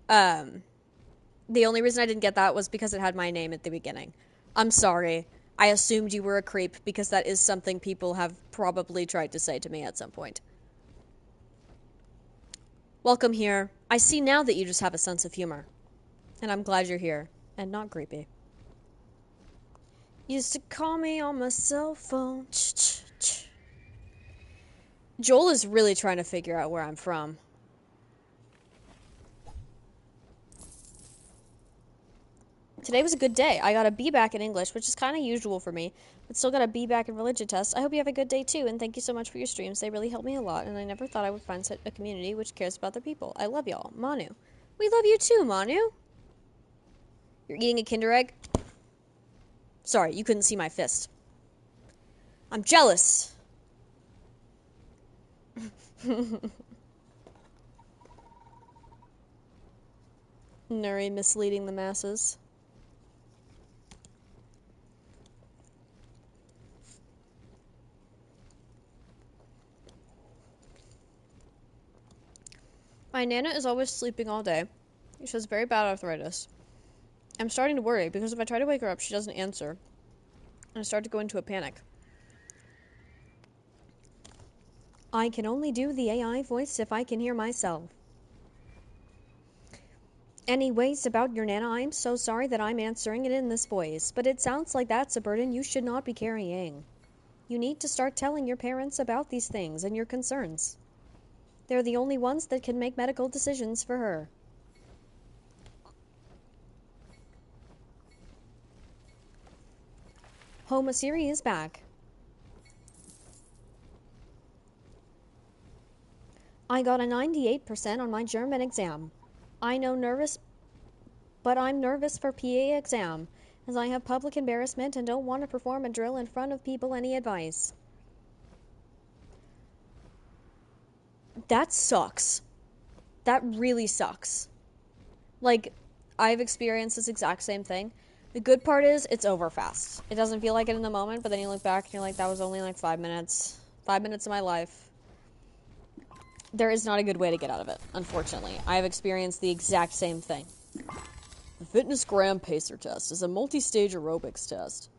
the only reason I didn't get that was because it had my name at the beginning. I'm sorry. I assumed you were a creep because that is something people have probably tried to say to me at some point. Welcome here. I see now that you just have a sense of humor. And I'm glad you're here. And not creepy. Used to call me on my cell phone. Joel is really trying to figure out where I'm from. Today was a good day. I got a B back in English, which is kind of usual for me, but still got a B back in religion test. I hope you have a good day too, and thank you so much for your streams. They really helped me a lot, and I never thought I would find such a community which cares about their people. I love y'all. Manu. We love you too, Manu. You're eating a Kinder Egg? Sorry, you couldn't see my fist. I'm jealous. Nuri misleading the masses. My Nana is always sleeping all day. She has very bad arthritis. I'm starting to worry because if I try to wake her up, she doesn't answer. And I start to go into a panic. I can only do the AI voice if I can hear myself. Anyways, about your Nana, I'm so sorry that I'm answering it in this voice, but it sounds like that's a burden you should not be carrying. You need to start telling your parents about these things and your concerns. They're the only ones that can make medical decisions for her. Home Asiri is back. I got a 98% on my German exam. I know nervous, but I'm nervous for PA exam, as I have public embarrassment and don't want to perform a drill in front of people. Any advice? That sucks. That really sucks. Like, I've experienced this exact same thing. The good part is, it's over fast. It doesn't feel like it in the moment, but then you look back and you're like, that was only like 5 minutes. 5 minutes of my life. There is not a good way to get out of it, unfortunately. I have experienced the exact same thing. The Fitness Gram Pacer test is a multi-stage aerobics test.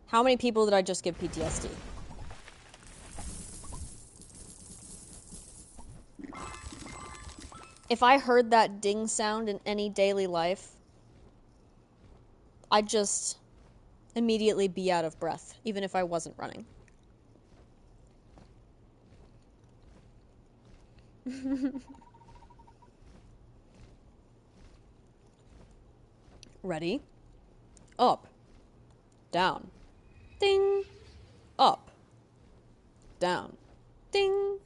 How many people did I just give PTSD? If I heard that ding sound in any daily life, I'd just immediately be out of breath, even if I wasn't running. Ready? Up. Down. Ding. Up. Down. Ding.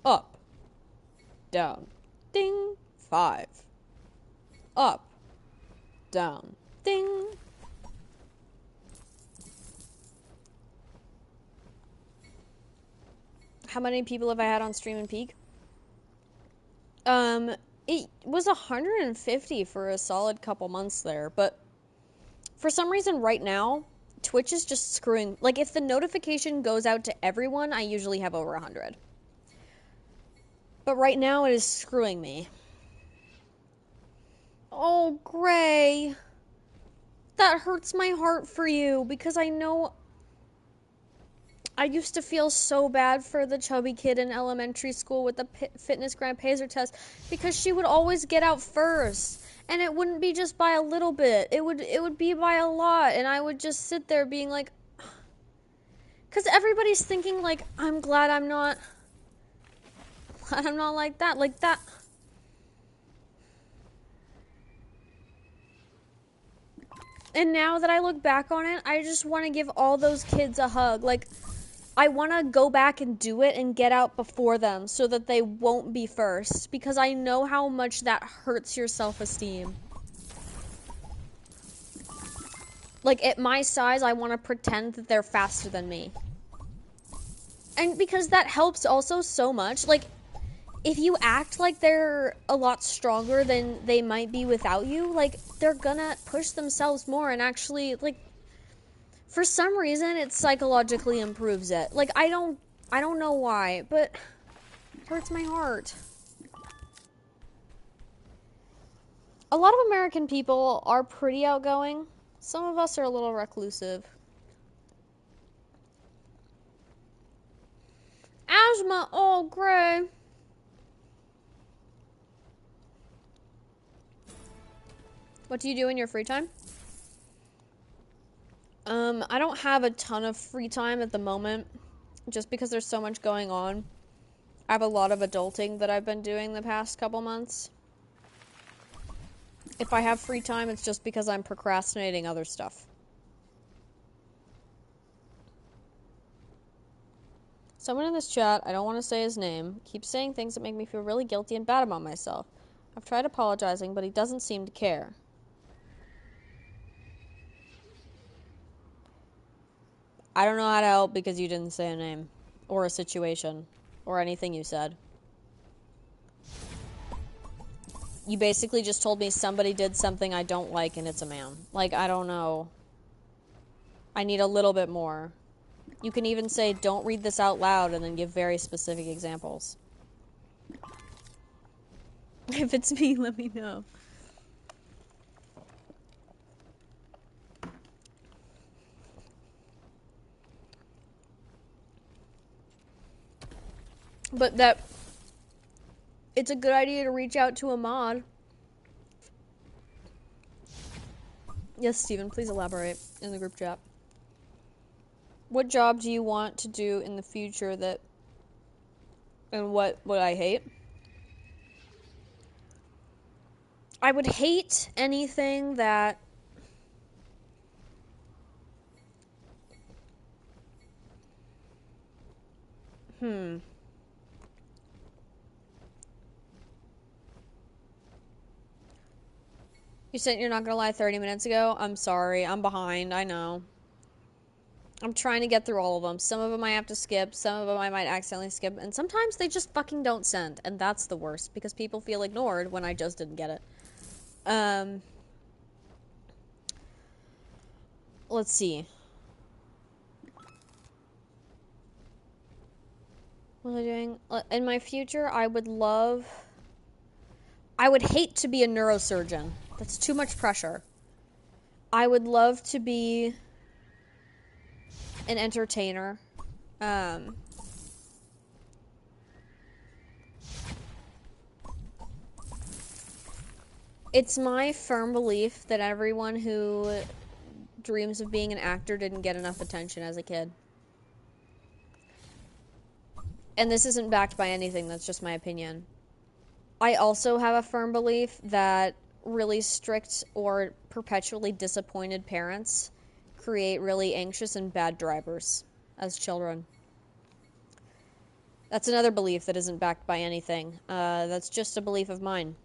Up. Down. Ding. 5. Up. Down. Ding. How many people have I had on stream and peak? It was 150 for a solid couple months there, but for some reason right now, Twitch is just screwing. Like, if the notification goes out to everyone, I usually have over 100. But right now, it is screwing me. Oh, Gray. That hurts my heart for you, because I know I used to feel so bad for the chubby kid in elementary school with the fitness Grand Pacer test, because she would always get out first, and it wouldn't be just by a little bit. It would be by a lot, and I would just sit there being like, because everybody's thinking like, I'm glad I'm not like that. And now that I look back on it, I just want to give all those kids a hug. Like, I want to go back and do it and get out before them so that they won't be first, because I know how much that hurts your self-esteem. Like, at my size, I want to pretend that they're faster than me. And because that helps also so much. Like, if you act like they're a lot stronger than they might be without you, like, they're gonna push themselves more and actually, like, for some reason, it psychologically improves it. Like, I don't know why, but it hurts my heart. A lot of American people are pretty outgoing. Some of us are a little reclusive. Asthma, oh, Gray. What do you do in your free time? I don't have a ton of free time at the moment, just because there's so much going on. I have a lot of adulting that I've been doing the past couple months. If I have free time, it's just because I'm procrastinating other stuff. Someone in this chat, I don't want to say his name, keeps saying things that make me feel really guilty and bad about myself. I've tried apologizing, but he doesn't seem to care. I don't know how to help because you didn't say a name, or a situation, or anything you said. You basically just told me somebody did something I don't like and it's a man. Like, I don't know. I need a little bit more. You can even say, don't read this out loud, and then give very specific examples. If it's me, let me know. But that... It's a good idea to reach out to a mod. Yes, Steven, please elaborate in the group chat. What job do you want to do in the future that... And what I hate? I would hate anything that... You said you're not gonna lie 30 minutes ago? I'm sorry, I'm behind, I know. I'm trying to get through all of them. Some of them I have to skip, some of them I might accidentally skip, and sometimes they just fucking don't send, and that's the worst, because people feel ignored when I just didn't get it. Let's see. What was I doing? In my future, I would hate to be a neurosurgeon. That's too much pressure. I would love to be an entertainer. It's my firm belief that everyone who dreams of being an actor didn't get enough attention as a kid. And this isn't backed by anything, that's just my opinion. I also have a firm belief that really strict or perpetually disappointed parents create really anxious and bad drivers as children. That's another belief that isn't backed by anything. That's just a belief of mine.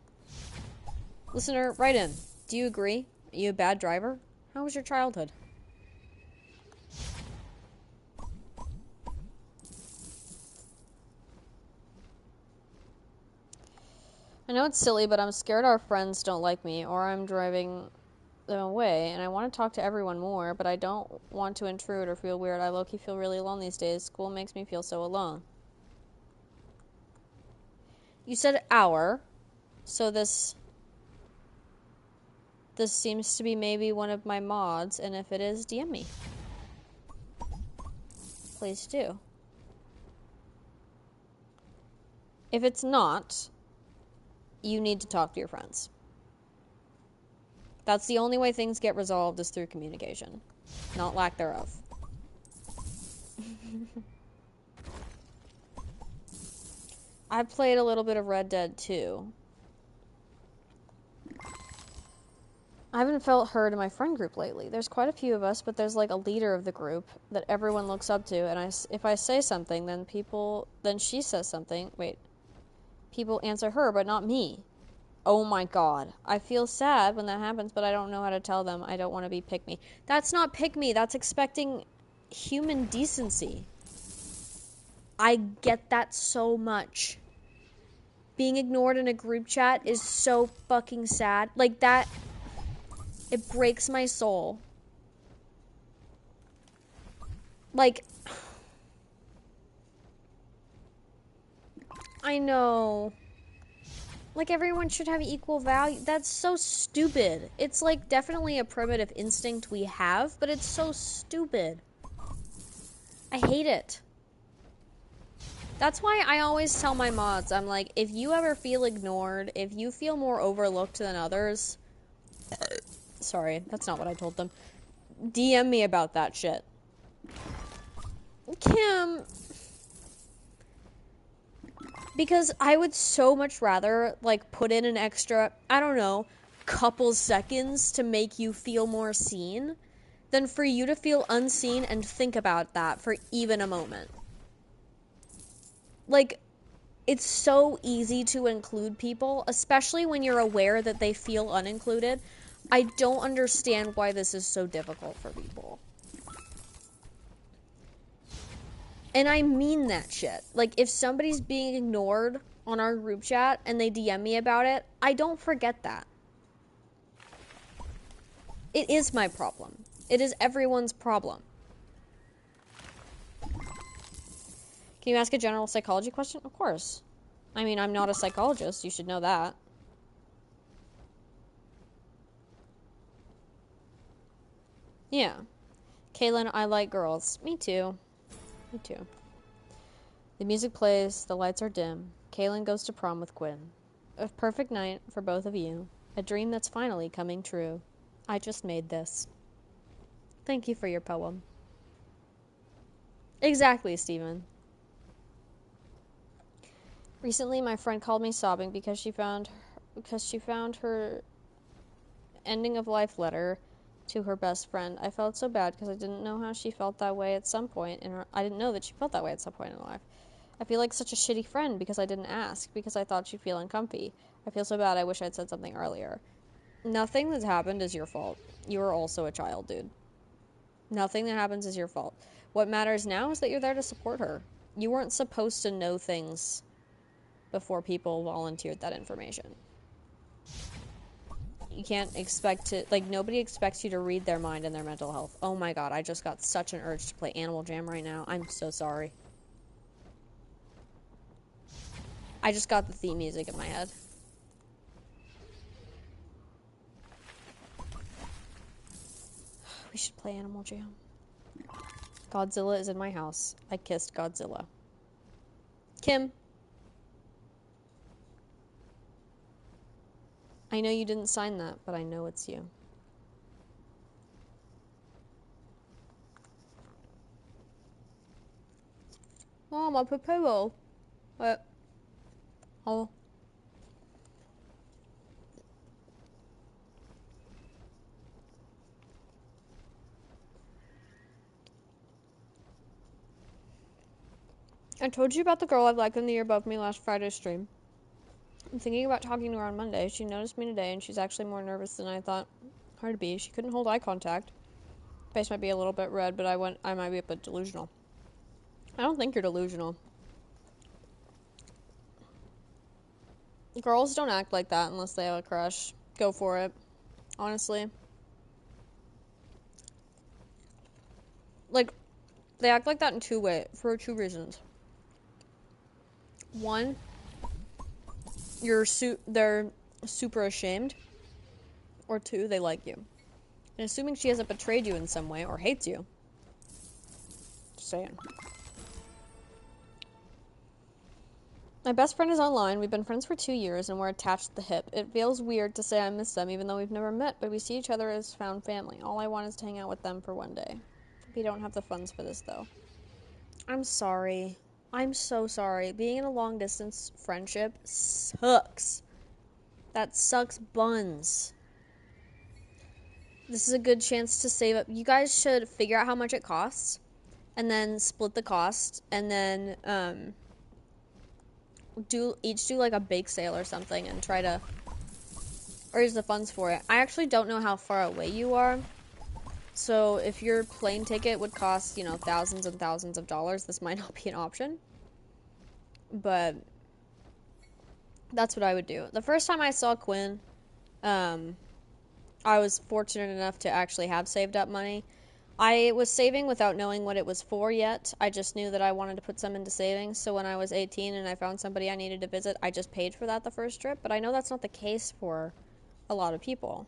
Listener, write in. Do you agree? Are you a bad driver? How was your childhood? I know it's silly, but I'm scared our friends don't like me, or I'm driving them away, and I want to talk to everyone more, but I don't want to intrude or feel weird. I low-key feel really alone these days. School makes me feel so alone. You said hour, so this seems to be maybe one of my mods, and if it is, DM me. Please do. If it's not, you need to talk to your friends. That's the only way things get resolved, is through communication, not lack thereof. I've played a little bit of Red Dead 2. I haven't felt heard in my friend group lately. There's quite a few of us, but there's like a leader of the group that everyone looks up to, and if I say something, then she says something. Wait. People answer her, but not me. Oh my god. I feel sad when that happens, but I don't know how to tell them I don't want to be pick me. That's not pick me. That's expecting human decency. I get that so much. Being ignored in a group chat is so fucking sad. Like that, it breaks my soul. Like, I know. Like, everyone should have equal value. That's so stupid. It's, like, definitely a primitive instinct we have, but it's so stupid. I hate it. That's why I always tell my mods, I'm like, if you ever feel ignored, if you feel more overlooked than others, sorry, that's not what I told them, DM me about that shit. Kim, because I would so much rather, like, put in an extra, I don't know, couple seconds to make you feel more seen than for you to feel unseen and think about that for even a moment. Like, it's so easy to include people, especially when you're aware that they feel unincluded. I don't understand why this is so difficult for people. And I mean that shit. Like, if somebody's being ignored on our group chat and they DM me about it, I don't forget that. It is my problem. It is everyone's problem. Can you ask a general psychology question? Of course. I mean, I'm not a psychologist. You should know that. Yeah. Kaylin, I like girls. Me too. Me too. The music plays, the lights are dim. Kaylin goes to prom with Quinn. A perfect night for both of you. A dream that's finally coming true. I just made this. Thank you for your poem. Exactly, Stephen. Recently, my friend called me sobbing because she found her ending of life letter to her best friend. I felt so bad because I didn't know how she felt that way at some point in her. I didn't know that she felt that way at some point in her life. I feel like such a shitty friend because I didn't ask, because I thought she'd feel uncomfy. I feel so bad. I wish I'd said something earlier. Nothing that's happened is your fault. You were also a child, dude. Nothing that happens is your fault. What matters now is that you're there to support her. You weren't supposed to know things before people volunteered that information. You can't expect to, like, nobody expects you to read their mind and their mental health. Oh my god, I just got such an urge to play Animal Jam right now. I'm so sorry. I just got the theme music in my head. We should play Animal Jam. Godzilla is in my house. I kissed Godzilla. Kim. I know you didn't sign that, but I know it's you. Oh, my popo. What? Oh. I told you about the girl I've liked in the year above me last Friday's stream. I'm thinking about talking to her on Monday. She noticed me today, and she's actually more nervous than I thought her to be. She couldn't hold eye contact. Face might be a little bit red, but I might be a bit delusional. I don't think you're delusional. Girls don't act like that unless they have a crush. Go for it. Honestly. Like, they act like that in for two reasons. One, they're super ashamed. Or two, they like you. And assuming she hasn't betrayed you in some way or hates you. Just saying. My best friend is online. We've been friends for 2 years and we're attached at the hip. It feels weird to say I miss them even though we've never met, but we see each other as found family. All I want is to hang out with them for one day. We don't have the funds for this though. I'm sorry. I'm so sorry. Being in a long distance friendship sucks. That sucks buns. This is a good chance to save up. You guys should figure out how much it costs and then split the cost and then each do like a bake sale or something and try to or use the funds for it. I actually don't know how far away you are. So if your plane ticket would cost, thousands and thousands of dollars, this might not be an option. But that's what I would do. The first time I saw Quinn, I was fortunate enough to actually have saved up money. I was saving without knowing what it was for yet. I just knew that I wanted to put some into savings. So when I was 18 and I found somebody I needed to visit, I just paid for that the first trip. But I know that's not the case for a lot of people.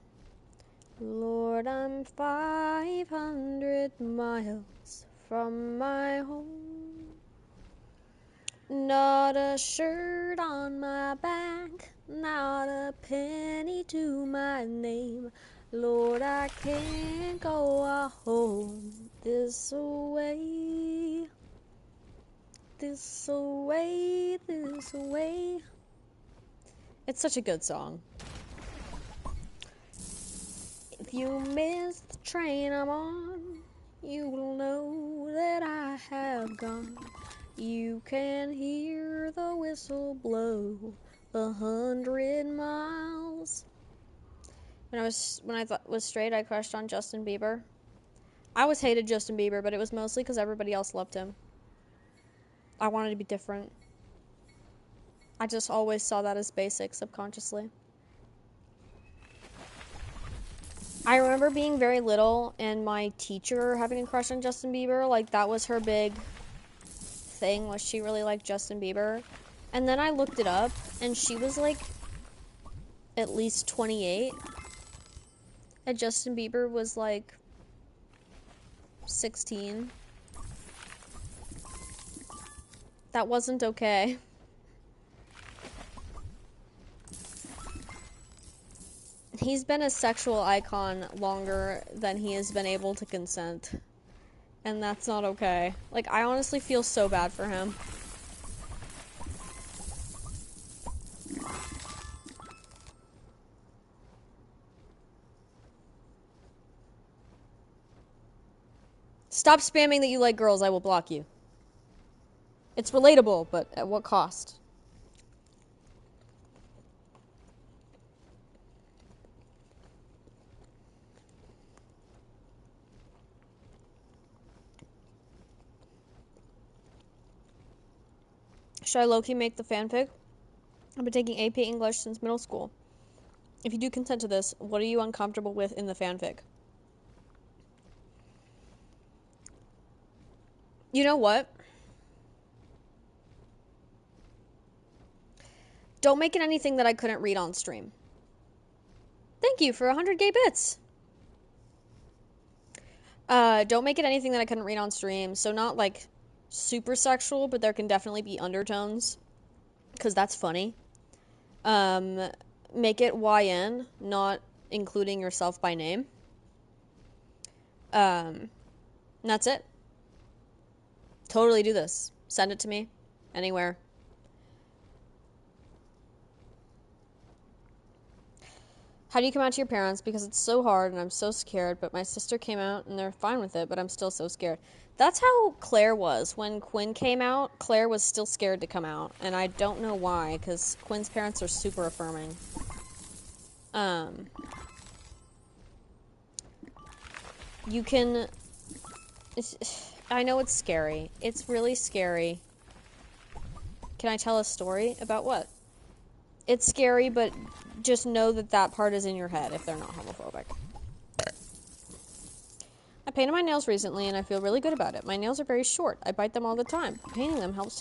Lord, I'm 500 miles from my home. Not a shirt on my back, not a penny to my name. Lord, I can't go home this way, this way, this way. It's such a good song. If you miss the train I'm on, you will know that I have gone. You can hear the whistle blow 100 miles. When I was straight, I crushed on Justin Bieber. I always hated Justin Bieber, but it was mostly because everybody else loved him. I wanted to be different. I just always saw that as basic subconsciously. I remember being very little and my teacher having a crush on Justin Bieber. Like, that was her big thing, was she really liked Justin Bieber. And then I looked it up, and she was like at least 28. And Justin Bieber was like 16. That wasn't okay. He's been a sexual icon longer than he has been able to consent. And that's not okay. Like, I honestly feel so bad for him. Stop spamming that you like girls, I will block you. It's relatable, but at what cost? Should I low-key make the fanfic? I've been taking AP English since middle school. If you do consent to this, what are you uncomfortable with in the fanfic? You know what? Don't make it anything that I couldn't read on stream. Thank you for 100 gay bits. Don't make it anything that I couldn't read on stream. So not like super sexual, but there can definitely be undertones, because that's funny. Make it YN, not including yourself by name. And that's it. Totally do this. Send it to me. Anywhere. How do you come out to your parents? Because it's so hard and I'm so scared, but my sister came out and they're fine with it, but I'm still so scared. That's how Claire was. When Quinn came out, Claire was still scared to come out, and I don't know why, because Quinn's parents are super affirming. You can... I know it's scary. It's really scary. Can I tell a story? About what? It's scary, but just know that that part is in your head if they're not homophobic. I painted my nails recently and I feel really good about it. My nails are very short. I bite them all the time. Painting them helps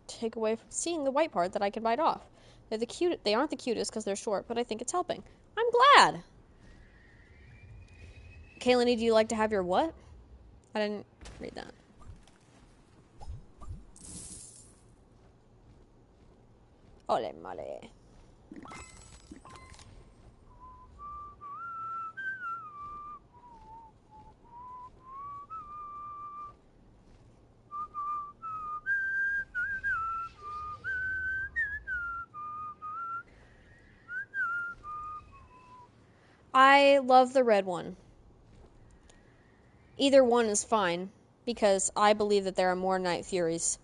take away from seeing the white part that I can bite off. They aren't the cutest because they're short, but I think it's helping. I'm glad! Kaylani, do you like to have your what? I didn't read that. Ole mole. I love the red one. Either one is fine, because I believe that there are more Night Furies.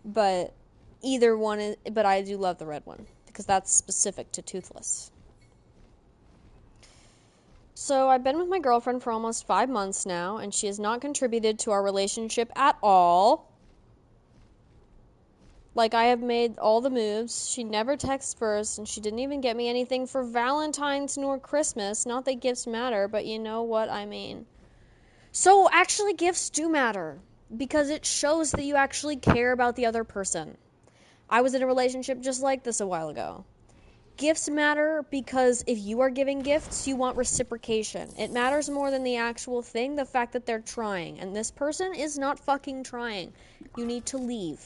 But either one is, but I do love the red one, because that's specific to Toothless. So I've been with my girlfriend for almost 5 months now, and she has not contributed to our relationship at all. Like, I have made all the moves. She never texts first, and she didn't even get me anything for Valentine's nor Christmas. Not that gifts matter, but you know what I mean. So, actually, gifts do matter, because it shows that you actually care about the other person. I was in a relationship just like this a while ago. Gifts matter because if you are giving gifts, you want reciprocation. It matters more than the actual thing, the fact that they're trying. And this person is not fucking trying. You need to leave.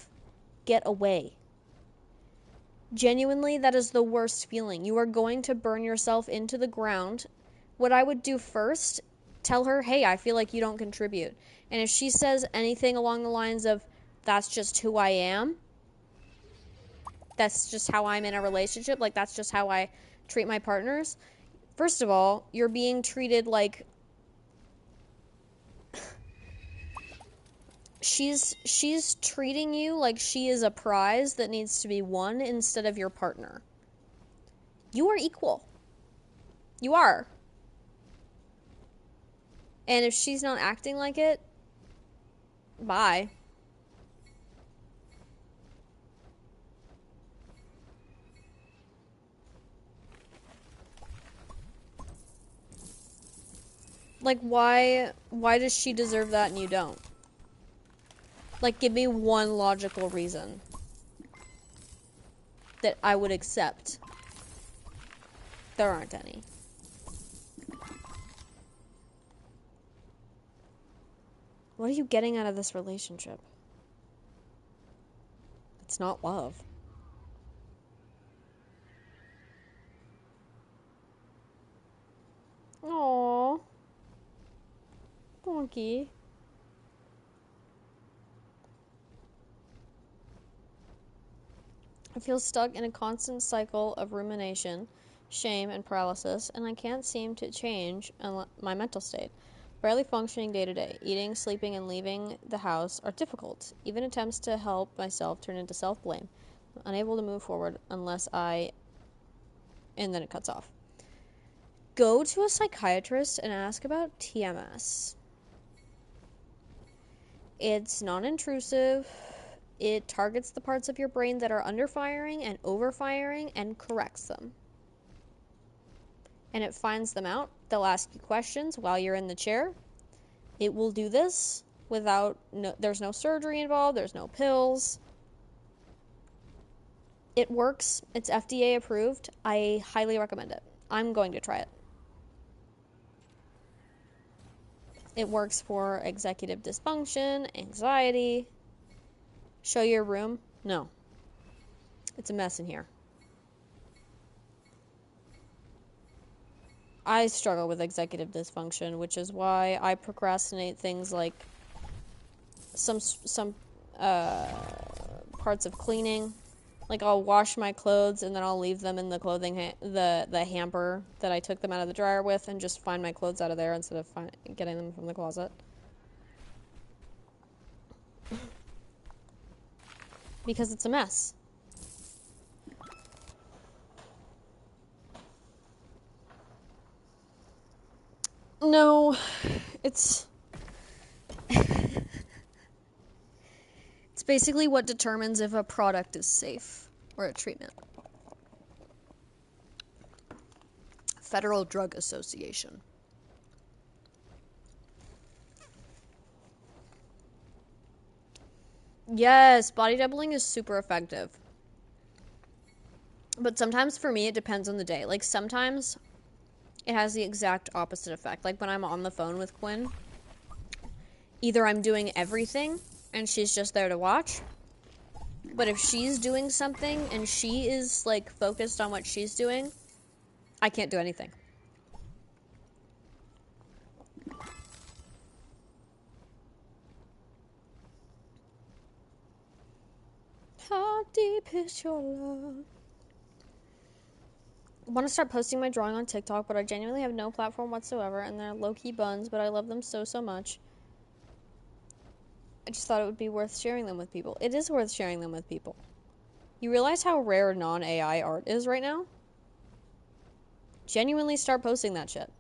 Get away. Genuinely, that is the worst feeling. You are going to burn yourself into the ground. What I would do first, tell her, hey, I feel like you don't contribute. And if she says anything along the lines of, that's just who I am, that's just how I'm in a relationship, like that's just how I treat my partners. First of all, you're being treated like she's treating you like she is a prize that needs to be won instead of your partner. You are equal. You are. And if she's not acting like it, bye. Like, why does she deserve that and you don't? Like, give me one logical reason that I would accept. There aren't any. What are you getting out of this relationship? It's not love. Aww. Bonky. I feel stuck in a constant cycle of rumination, shame, and paralysis, and I can't seem to change my mental state. Barely functioning day to day. Eating, sleeping, and leaving the house are difficult. Even attempts to help myself turn into self-blame. I'm unable to move forward unless I... And then it cuts off. Go to a psychiatrist and ask about TMS. It's non-intrusive. It targets the parts of your brain that are underfiring and overfiring and corrects them. And it finds them out. They'll ask you questions while you're in the chair. It will do this without, there's no surgery involved, there's no pills. It works. It's FDA approved. I highly recommend it. I'm going to try it. It works for executive dysfunction, anxiety. Show your room? No. It's a mess in here. I struggle with executive dysfunction, which is why I procrastinate things like some parts of cleaning. Like, I'll wash my clothes and then I'll leave them in the clothing the hamper that I took them out of the dryer with and just find my clothes out of there instead of getting them from the closet. Because it's a mess. No, it's basically what determines if a product is safe or a treatment. Federal Drug Association. Yes, body doubling is super effective. But sometimes for me, it depends on the day. Like, sometimes it has the exact opposite effect. Like, when I'm on the phone with Quinn, either I'm doing everything and she's just there to watch. But if she's doing something and she is, like, focused on what she's doing, I can't do anything. How deep is your love? I want to start posting my drawing on TikTok, but I genuinely have no platform whatsoever, and they're low-key buns, but I love them so, so much. I just thought it would be worth sharing them with people. It is worth sharing them with people. You realize how rare non-AI art is right now? Genuinely start posting that shit.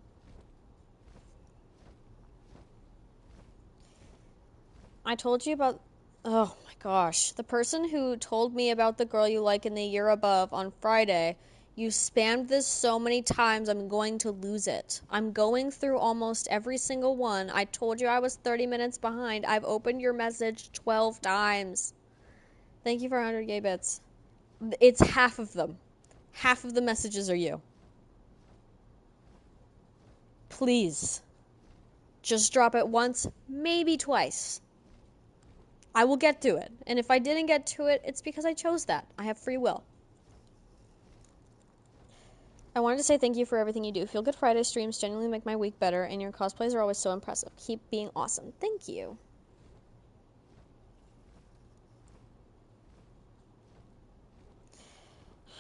I told you about. Oh my gosh. The person who told me about the girl you like in the year above on Friday. You spammed this so many times, I'm going to lose it. I'm going through almost every single one. I told you I was 30 minutes behind. I've opened your message 12 times. Thank you for 100 gay bits. It's half of them. Half of the messages are you. Please. Just drop it once, maybe twice. I will get to it. And if I didn't get to it, it's because I chose that. I have free will. I wanted to say thank you for everything you do. Feel Good Friday streams genuinely make my week better, and your cosplays are always so impressive. Keep being awesome. Thank you.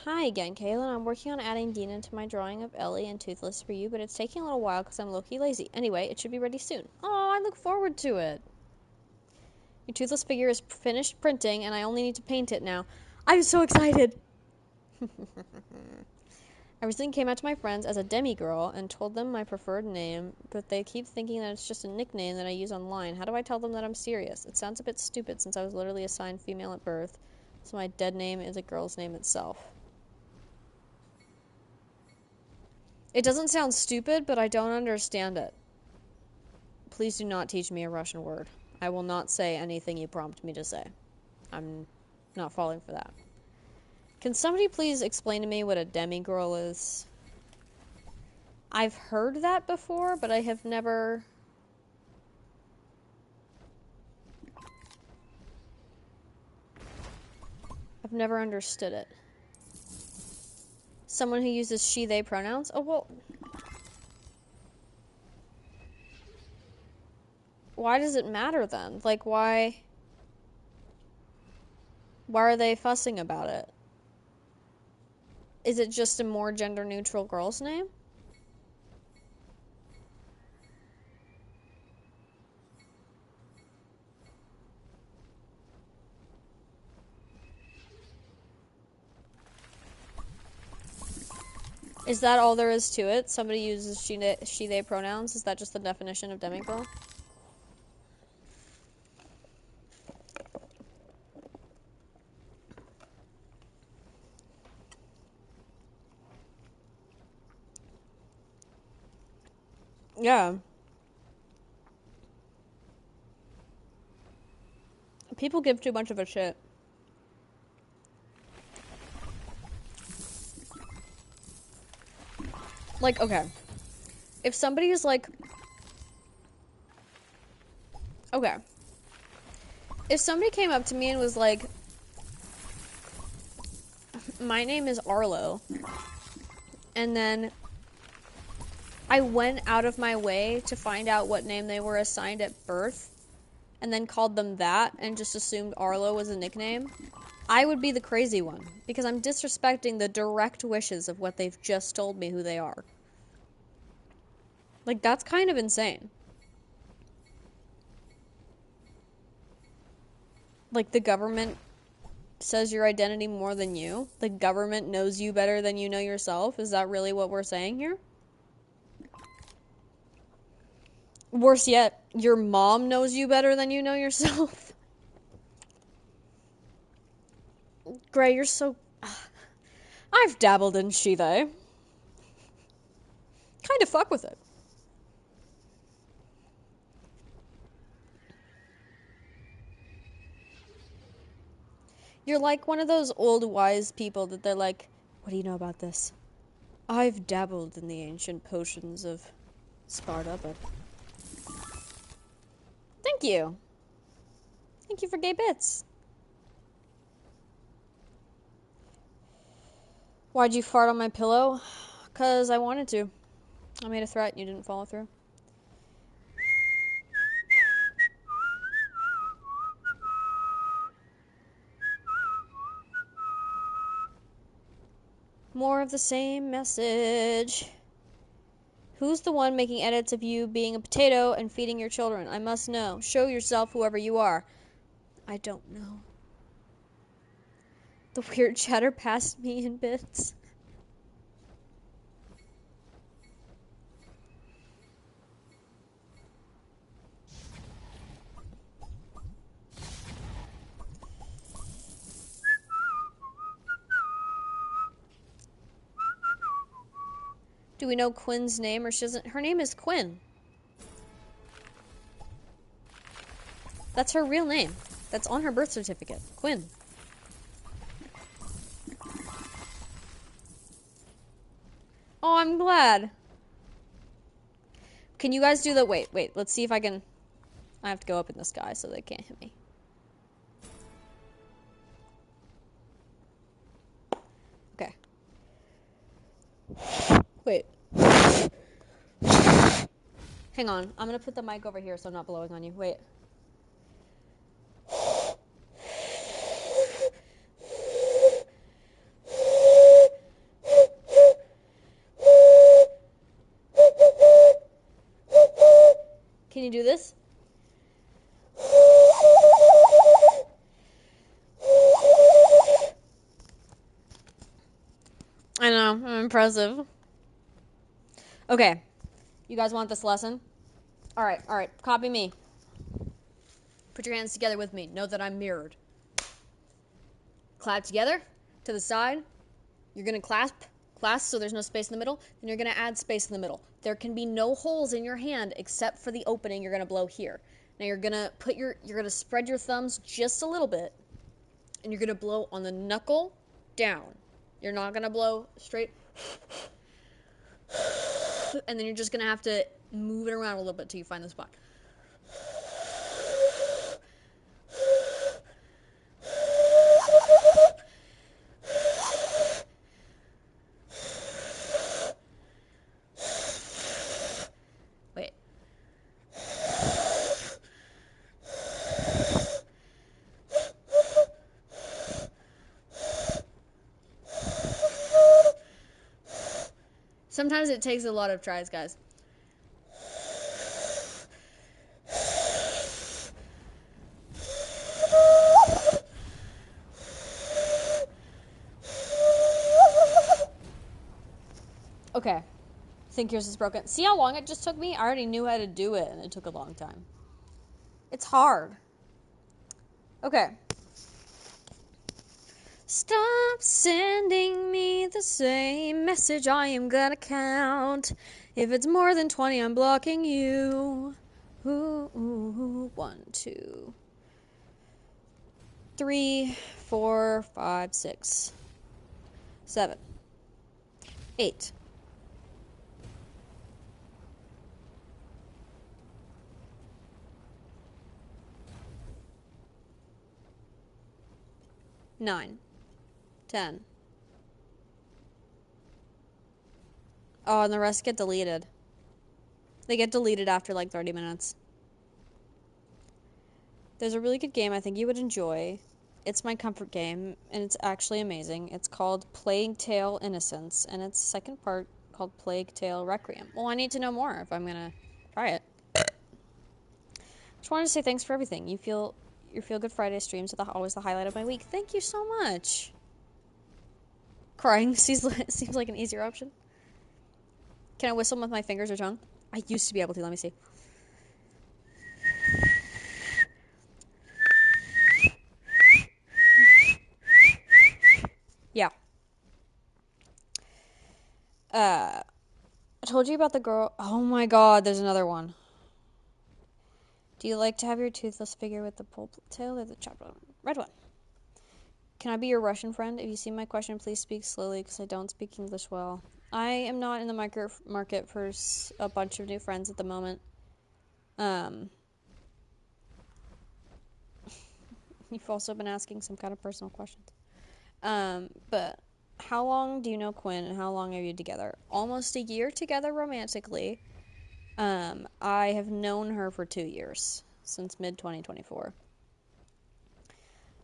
Hi again, Kaylin. I'm working on adding Dina to my drawing of Ellie and Toothless for you, but it's taking a little while because I'm low-key lazy. Anyway, it should be ready soon. Oh, I look forward to it. Your Toothless figure is finished printing, and I only need to paint it now. I'm so excited! I recently came out to my friends as a demigirl and told them my preferred name, but they keep thinking that it's just a nickname that I use online. How do I tell them that I'm serious? It sounds a bit stupid since I was literally assigned female at birth, so my dead name is a girl's name itself. It doesn't sound stupid, but I don't understand it. Please do not teach me a Russian word. I will not say anything you prompt me to say. I'm not falling for that. Can somebody please explain to me what a demigirl is? I've heard that before, but I have never... I've never understood it. Someone who uses she, they pronouns? Oh, well... Why does it matter then? Like, why... Why are they fussing about it? Is it just a more gender-neutral girl's name? Is that all there is to it? Somebody uses she, they pronouns? Is that just the definition of demigirl? Yeah. People give too much of a shit. Like, okay. If somebody is like... Okay. If somebody came up to me and was like, my name is Arlo, and then I went out of my way to find out what name they were assigned at birth, and then called them that, and just assumed Arlo was a nickname, I would be the crazy one, because I'm disrespecting the direct wishes of what they've just told me who they are. Like, that's kind of insane. Like, the government says your identity more than you? The government knows you better than you know yourself? Is that really what we're saying here? Worse yet, your mom knows you better than you know yourself? Gray, you're so... I've dabbled in she-they. Kind of fuck with it. You're like one of those old wise people that they're like, what do you know about this? I've dabbled in the ancient potions of Sparta, but... Thank you. Thank you for gay bits. Why'd you fart on my pillow? 'Cause I wanted to. I made a threat and you didn't follow through. More of the same message. Who's the one making edits of you being a potato and feeding your children? I must know. Show yourself, whoever you are. I don't know. The weird chatter passed me in bits. Do we know Quinn's name, or she doesn't? Her name is Quinn. That's her real name. That's on her birth certificate. Quinn. Oh, I'm glad. Can you guys do the... Wait. Let's see if I can... I have to go up in the sky so they can't hit me. Okay. Wait. Hang on. I'm gonna put the mic over here so I'm not blowing on you. Wait. Can you do this? I know. I'm impressive. Okay. You guys want this lesson? All right. Copy me. Put your hands together with me. Know that I'm mirrored. Clap together to the side. You're going to clasp so there's no space in the middle. Then you're going to add space in the middle. There can be no holes in your hand except for the opening you're going to blow here. Now you're going to spread your thumbs just a little bit, and you're going to blow on the knuckle down. You're not going to blow straight. And then you're just going to have to move it around a little bit till you find the spot. Wait. Sometimes it takes a lot of tries, guys. Okay. Think yours is broken. See how long it just took me? I already knew how to do it, and it took a long time. It's hard. Okay. Stop sending me the same message. I am gonna count. If it's more than 20, I'm blocking you. Ooh, 1, 2, 3, 4, 5, 6, 7, 8. 9, 10. Oh, and the rest get deleted. They get deleted after like 30 minutes. There's a really good game I think you would enjoy. It's my comfort game, and it's actually amazing. It's called Plague Tale Innocence, and its second part called Plague Tale Requiem. Well, I need to know more if I'm gonna try it. Just wanted to say thanks for everything. Your Feel Good Friday streams are always the highlight of my week. Thank you so much. Crying seems like an easier option. Can I whistle with my fingers or tongue? I used to be able to. Let me see. Yeah. I told you about the girl. Oh my god, there's another one. Do you like to have your toothless figure with the pole tail or the chopped one? Red one. Can I be your Russian friend? If you see my question, please speak slowly because I don't speak English well. I am not in the market for a bunch of new friends at the moment. You've also been asking some kind of personal questions. But how long do you know Quinn, and how long are you together? Almost a year together romantically. I have known her for 2 years, since mid-2024.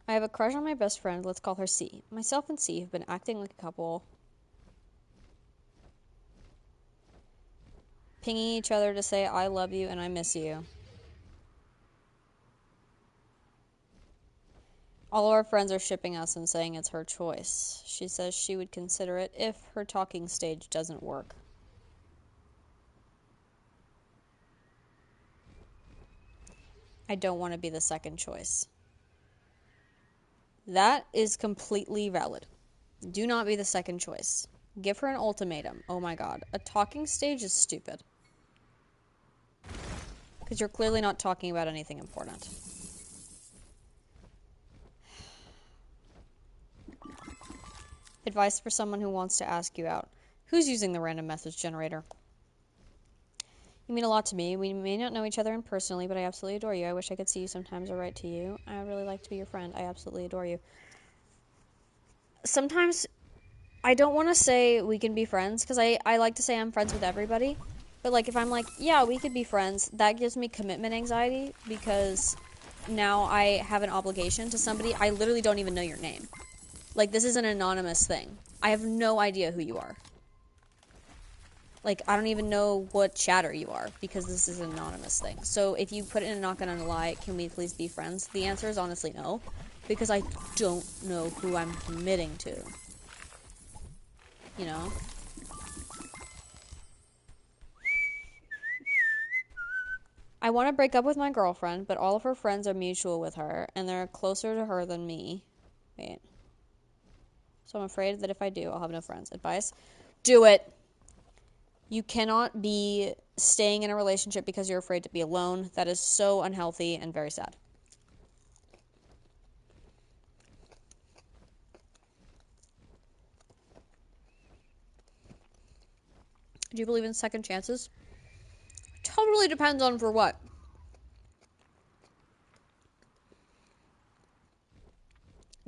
I have a crush on my best friend, let's call her C. Myself and C have been acting like a couple, pinging each other to say I love you and I miss you. All of our friends are shipping us and saying it's her choice. She says she would consider it if her talking stage doesn't work. I don't want to be the second choice. That is completely valid. Do not be the second choice. Give her an ultimatum. Oh my god. A talking stage is stupid. Because you're clearly not talking about anything important. Advice for someone who wants to ask you out. Who's using the random message generator? You mean a lot to me. We may not know each other personally, but I absolutely adore you. I wish I could see you sometimes or write to you. I would really like to be your friend. I absolutely adore you. Sometimes I don't want to say we can be friends, because I like to say I'm friends with everybody. But, like, if I'm like, yeah, we could be friends, that gives me commitment anxiety, because now I have an obligation to somebody. I literally don't even know your name. Like, this is an anonymous thing. I have no idea who you are. Like, I don't even know what chatter you are, because this is an anonymous thing. So, if you put in a not gonna lie, can we please be friends? The answer is honestly no, because I don't know who I'm committing to. You know? I want to break up with my girlfriend, but all of her friends are mutual with her, and they're closer to her than me. Wait. So I'm afraid that if I do, I'll have no friends. Advice? Do it! You cannot be staying in a relationship because you're afraid to be alone. That is so unhealthy and very sad. Do you believe in second chances? Totally depends on for what.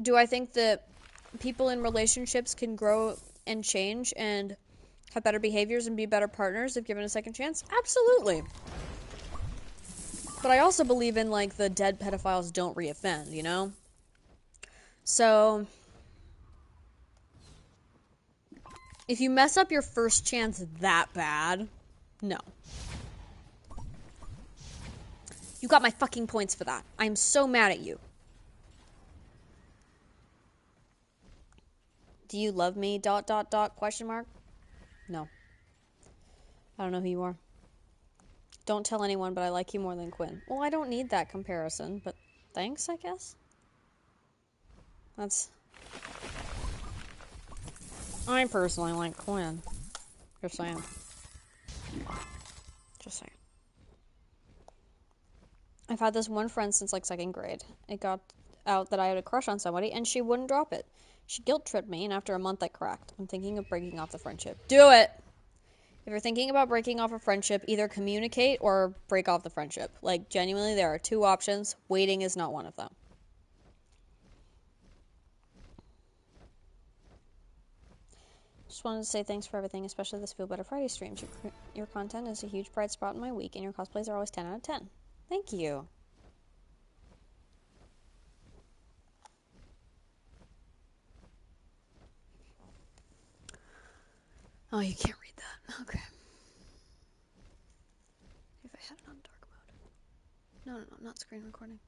Do I think that people in relationships can grow and change and have better behaviors and be better partners if given a second chance? Absolutely. But I also believe in, like, the dead pedophiles don't reoffend, you know? So, if you mess up your first chance that bad, no. You got my fucking points for that. I am so mad at you. Do you love me? ... question mark? No. I don't know who you are. Don't tell anyone, but I like you more than Quinn. Well, I don't need that comparison, but thanks, I guess? That's... I personally like Quinn. Just saying. Just saying. I've had this one friend since, like, second grade. It got out that I had a crush on somebody, and she wouldn't drop it. She guilt-tripped me, and after a month I cracked. I'm thinking of breaking off the friendship. Do it! If you're thinking about breaking off a friendship, either communicate or break off the friendship. Like, genuinely, there are two options. Waiting is not one of them. Just wanted to say thanks for everything, especially this Feel Better Friday streams. Your content is a huge bright spot in my week, and your cosplays are always 10 out of 10. Thank you. Oh, you can't read that. Okay. If I had it on dark mode. No, not screen recording.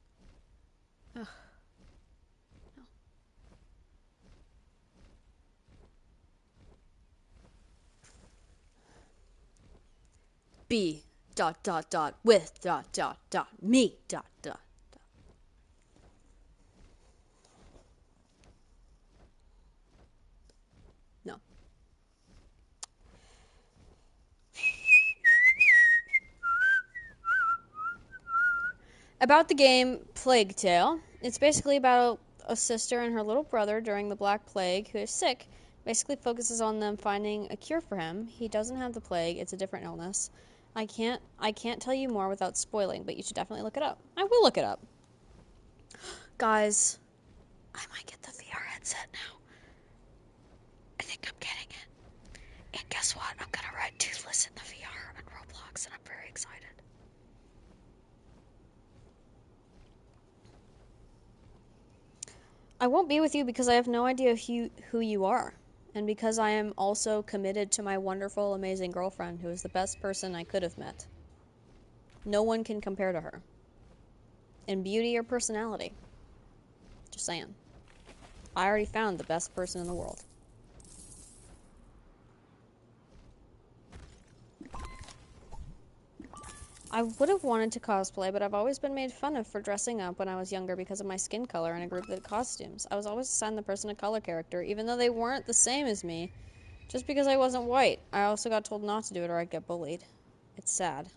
Ugh. No. Be ... with ... me ... No. About the game Plague Tale. It's basically about a sister and her little brother during the Black Plague who is sick. Basically focuses on them finding a cure for him. He doesn't have the plague, it's a different illness. I can't tell you more without spoiling, but you should definitely look it up. I will look it up. Guys, I might get the VR headset now. I think I'm getting it. And guess what? I'm gonna ride Toothless in the VR on Roblox, and I'm very excited. I won't be with you because I have no idea who you are. And because I am also committed to my wonderful, amazing girlfriend, who is the best person I could have met. No one can compare to her. In beauty or personality. Just saying. I already found the best person in the world. I would have wanted to cosplay, but I've always been made fun of for dressing up when I was younger because of my skin color in a group that did costumes. I was always assigned the person of color character, even though they weren't the same as me. Just because I wasn't white. I also got told not to do it or I'd get bullied. It's sad.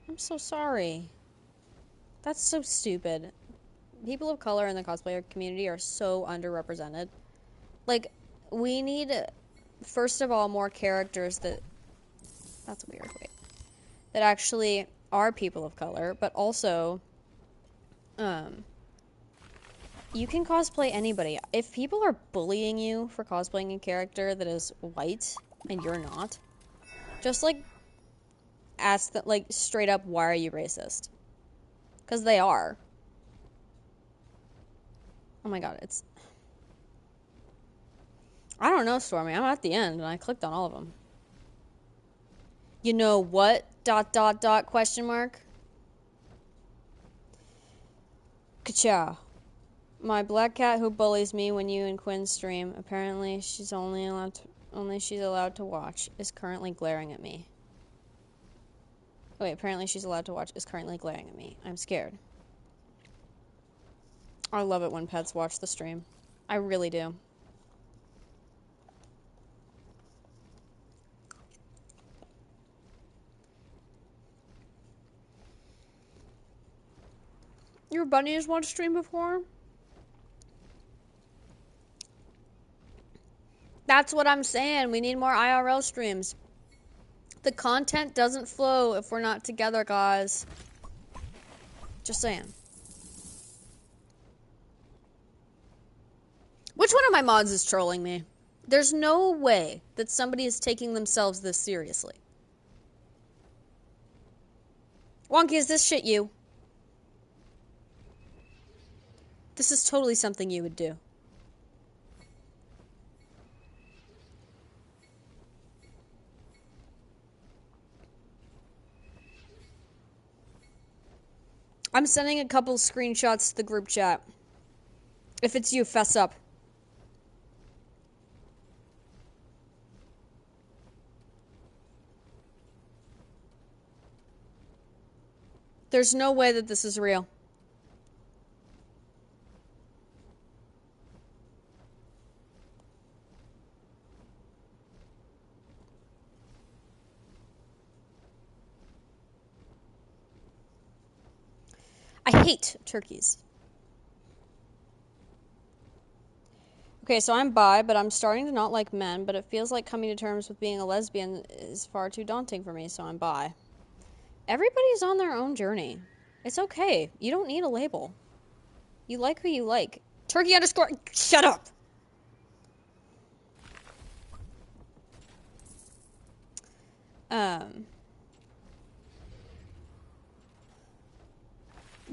I'm so sorry. That's so stupid. People of color in the cosplayer community are so underrepresented. Like, we need, first of all, more characters that... That's weird, wait. That actually are people of color, but also, you can cosplay anybody. If people are bullying you for cosplaying a character that is white and you're not, just, like, ask them, like, straight up, why are you racist? Because they are. Oh my god, it's... I don't know, Stormy. I'm at the end, and I clicked on all of them. You know what? ... question mark? Ka-chow. My black cat who bullies me when you and Quinn stream. Apparently, she's allowed to watch. Is currently glaring at me. Oh, wait, apparently she's allowed to watch. Is currently glaring at me. I'm scared. I love it when pets watch the stream. I really do. Your bunny has watched stream before? That's what I'm saying. We need more IRL streams. The content doesn't flow if we're not together, guys. Just saying. Which one of my mods is trolling me? There's no way that somebody is taking themselves this seriously. Wonky, is this shit you? This is totally something you would do. I'm sending a couple screenshots to the group chat. If it's you, fess up. There's no way that this is real. I hate turkeys. Okay, so I'm bi, but I'm starting to not like men, but it feels like coming to terms with being a lesbian is far too daunting for me, so I'm bi. Everybody's on their own journey. It's okay. You don't need a label. You like who you like. Turkey underscore... Shut up!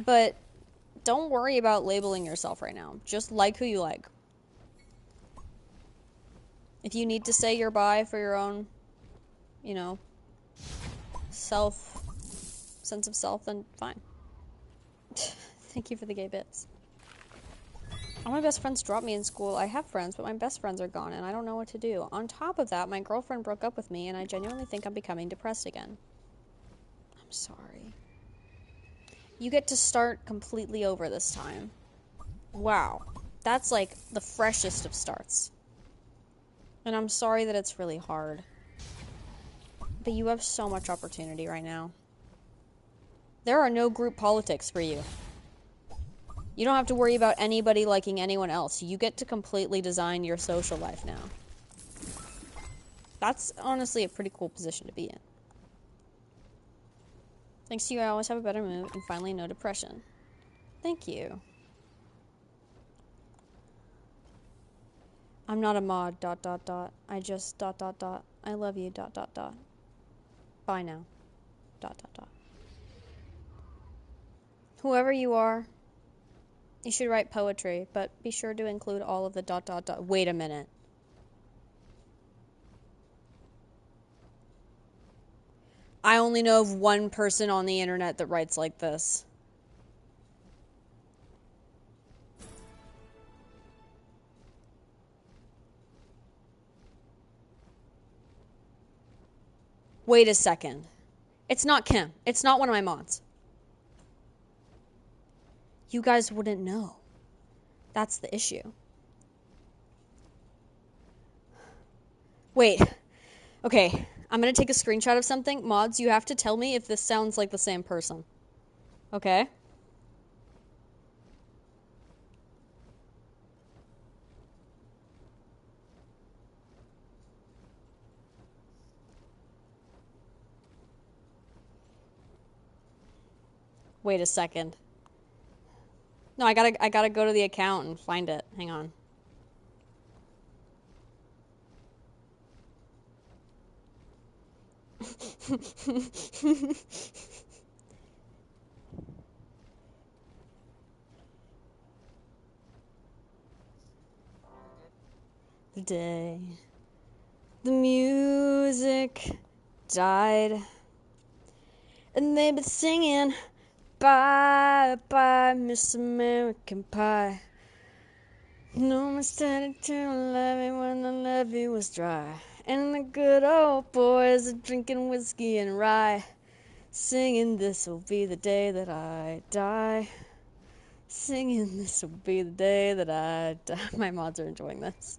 But don't worry about labeling yourself right now. Just like who you like. If you need to say you're bi for your own, you know, sense of self, then fine. Thank you for the gay bits. All my best friends dropped me in school. I have friends, but my best friends are gone, and I don't know what to do. On top of that, my girlfriend broke up with me, and I genuinely think I'm becoming depressed again. I'm sorry. You get to start completely over this time. Wow. That's like the freshest of starts. And I'm sorry that it's really hard. But you have so much opportunity right now. There are no group politics for you. You don't have to worry about anybody liking anyone else. You get to completely design your social life now. That's honestly a pretty cool position to be in. Thanks to you, I always have a better mood, and finally no depression. Thank you. I'm not a mod, ... I just ... I love you ... Bye now ... Whoever you are, you should write poetry, but be sure to include all of the ... Wait a minute. I only know of one person on the internet that writes like this. Wait a second. It's not Kim. It's not one of my mods. You guys wouldn't know. That's the issue. Wait. Okay. I'm gonna take a screenshot of something. Mods, you have to tell me if this sounds like the same person. Okay? Wait a second. No, I gotta go to the account and find it. Hang on. The day the music died, and they've been singing bye bye Miss American Pie. No one started to love me when the levee was dry, and the good old boys are drinking whiskey and rye, singing this'll be the day that I die. Singing this'll be the day that I die. My mods are enjoying this.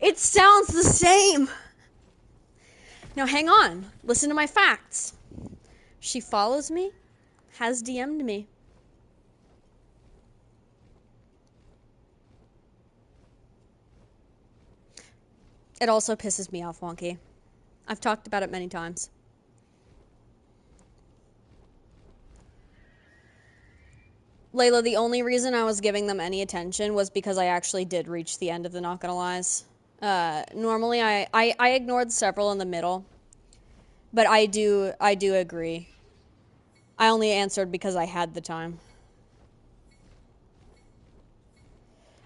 It sounds the same! Now hang on. Listen to my facts. She follows me, has DM'd me. It also pisses me off, Wonky. I've talked about it many times. Layla, the only reason I was giving them any attention was because I actually did reach the end of the Not Gonna Lies. Normally I ignored several in the middle, but I do agree. I only answered because I had the time.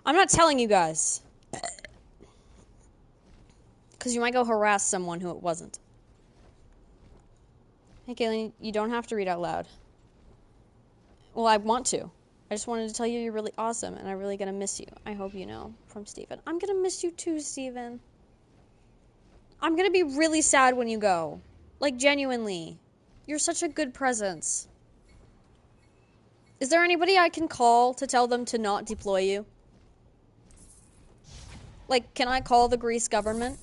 I'm not telling you guys. Because you might go harass someone who it wasn't. Hey, Kayleen, you don't have to read out loud. Well, I want to. I just wanted to tell you you're really awesome, and I'm really gonna miss you. I hope you know. From Steven. I'm gonna miss you too, Steven. I'm gonna be really sad when you go. Like, genuinely. You're such a good presence. Is there anybody I can call to tell them to not deploy you? Like, can I call the Greece government?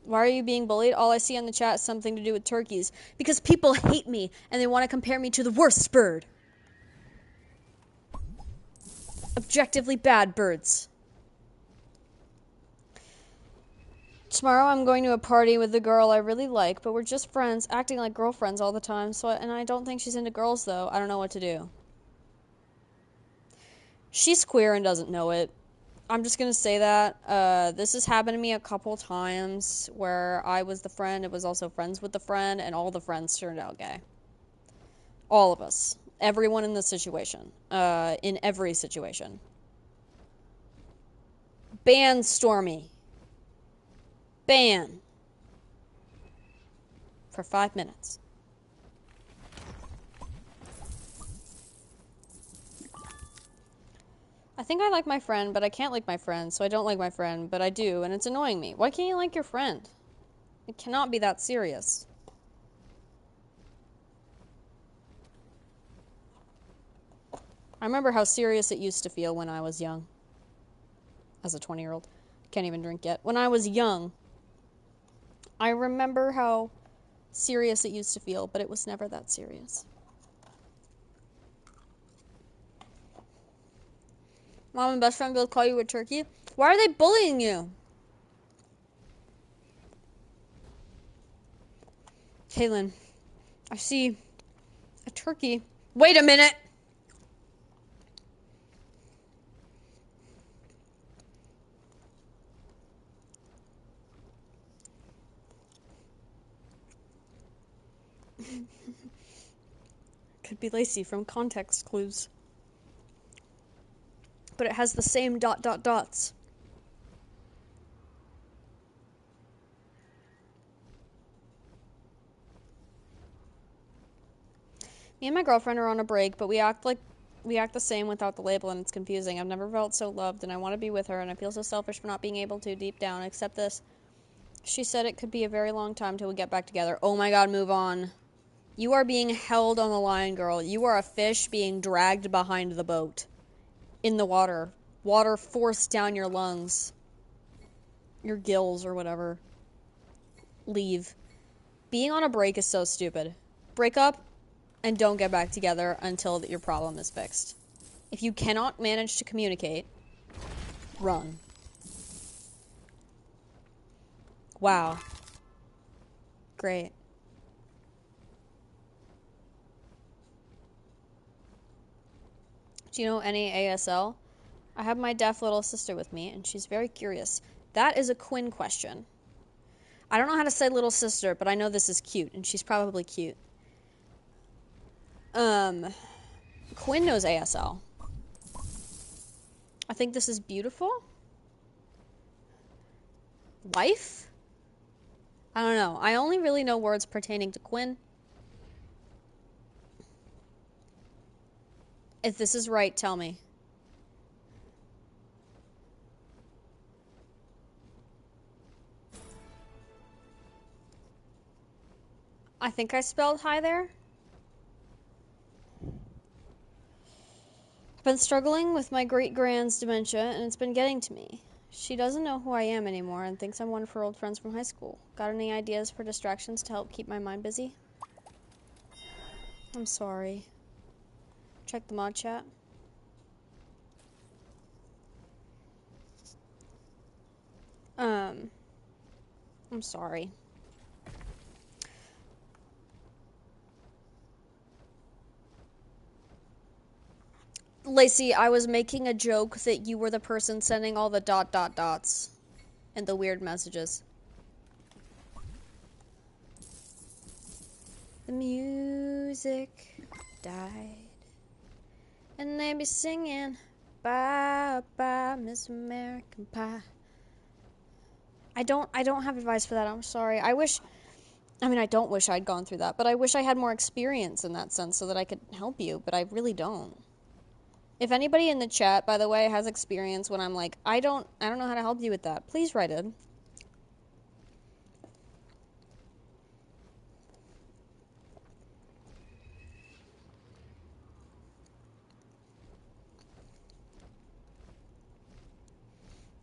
Why are you being bullied? All I see on the chat is something to do with turkeys. Because people hate me, and they want to compare me to the worst bird. Objectively bad birds. Tomorrow I'm going to a party with a girl I really like, but we're just friends, acting like girlfriends all the time, and I don't think she's into girls, though. I don't know what to do. She's queer and doesn't know it. I'm just gonna say that. This has happened to me a couple times where I was the friend, it was also friends with the friend, and all the friends turned out gay. All of us. Everyone in this situation. In every situation. Ban Stormy. Ban. For 5 minutes. I think I like my friend, but I can't like my friend, so I don't like my friend, but I do, and it's annoying me. Why can't you like your friend? It cannot be that serious. I remember how serious it used to feel when I was young. As a 20-year-old. Can't even drink yet. When I was young, I remember how serious it used to feel, but it was never that serious. Mom and best friend both call you a turkey? Why are they bullying you? Kaylin, I see a turkey. Wait a minute! Could be Lacey from context clues. But it has the same ... dots. Me and my girlfriend are on a break, but we act the same without the label, and it's confusing. I've never felt so loved, and I want to be with her, and I feel so selfish for not being able to deep down accept this. She said it could be a very long time till we get back together. Oh my god, move on. You are being held on the line, girl. You are a fish being dragged behind the boat. In the water. Water forced down your lungs. Your gills or whatever. Leave. Being on a break is so stupid. Break up and don't get back together until your problem is fixed. If you cannot manage to communicate, run. Wow. Great. Do you know any ASL? I have my deaf little sister with me, and she's very curious. That is a Quinn question. I don't know how to say little sister, but I know this is cute, and she's probably cute. Quinn knows ASL. I think this is beautiful. Life? I don't know. I only really know words pertaining to Quinn. If this is right, tell me. I think I spelled hi there. I've been struggling with my great-grand's dementia, and it's been getting to me. She doesn't know who I am anymore and thinks I'm one of her old friends from high school. Got any ideas for distractions to help keep my mind busy? I'm sorry. Check the mod chat. I'm sorry. Lacey, I was making a joke that you were the person sending all the ... dots and the weird messages. The music died, and they be singing, bye bye, Miss American Pie. I don't have advice for that. I'm sorry. I don't wish I'd gone through that, but I wish I had more experience in that sense so that I could help you, but I really don't. If anybody in the chat, by the way, has experience when I'm like, I don't know how to help you with that, please write it.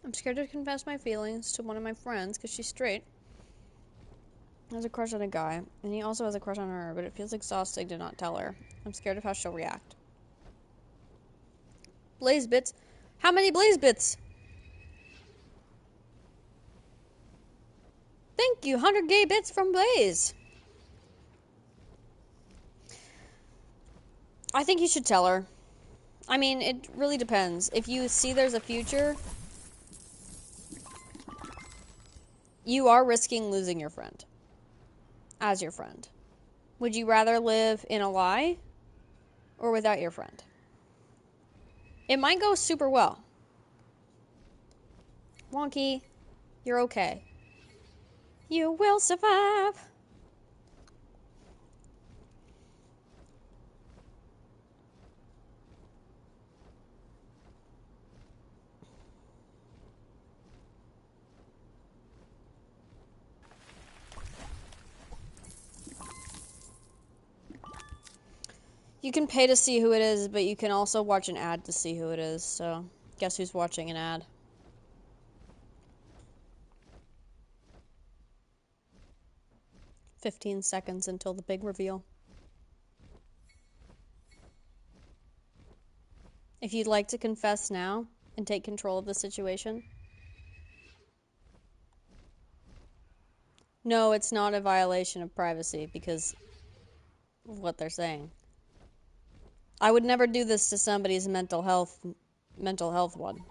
I'm scared to confess my feelings to one of my friends because she's straight. Has a crush on a guy, and he also has a crush on her, but it feels exhausting to not tell her. I'm scared of how she'll react. Blaze bits? How many blaze bits? Thank you, 100 gay bits from Blaze. I think you should tell her. I mean, it really depends. If you see there's a future, you are risking losing your friend. As your friend. Would you rather live in a lie or without your friend? It might go super well. Wonky, you're okay. You will survive. You can pay to see who it is, but you can also watch an ad to see who it is, so guess who's watching an ad? "15 seconds until the big reveal. If you'd like to confess now and take control of the situation. No, it's not a violation of privacy because of what they're saying. I would never do this to somebody's mental health one.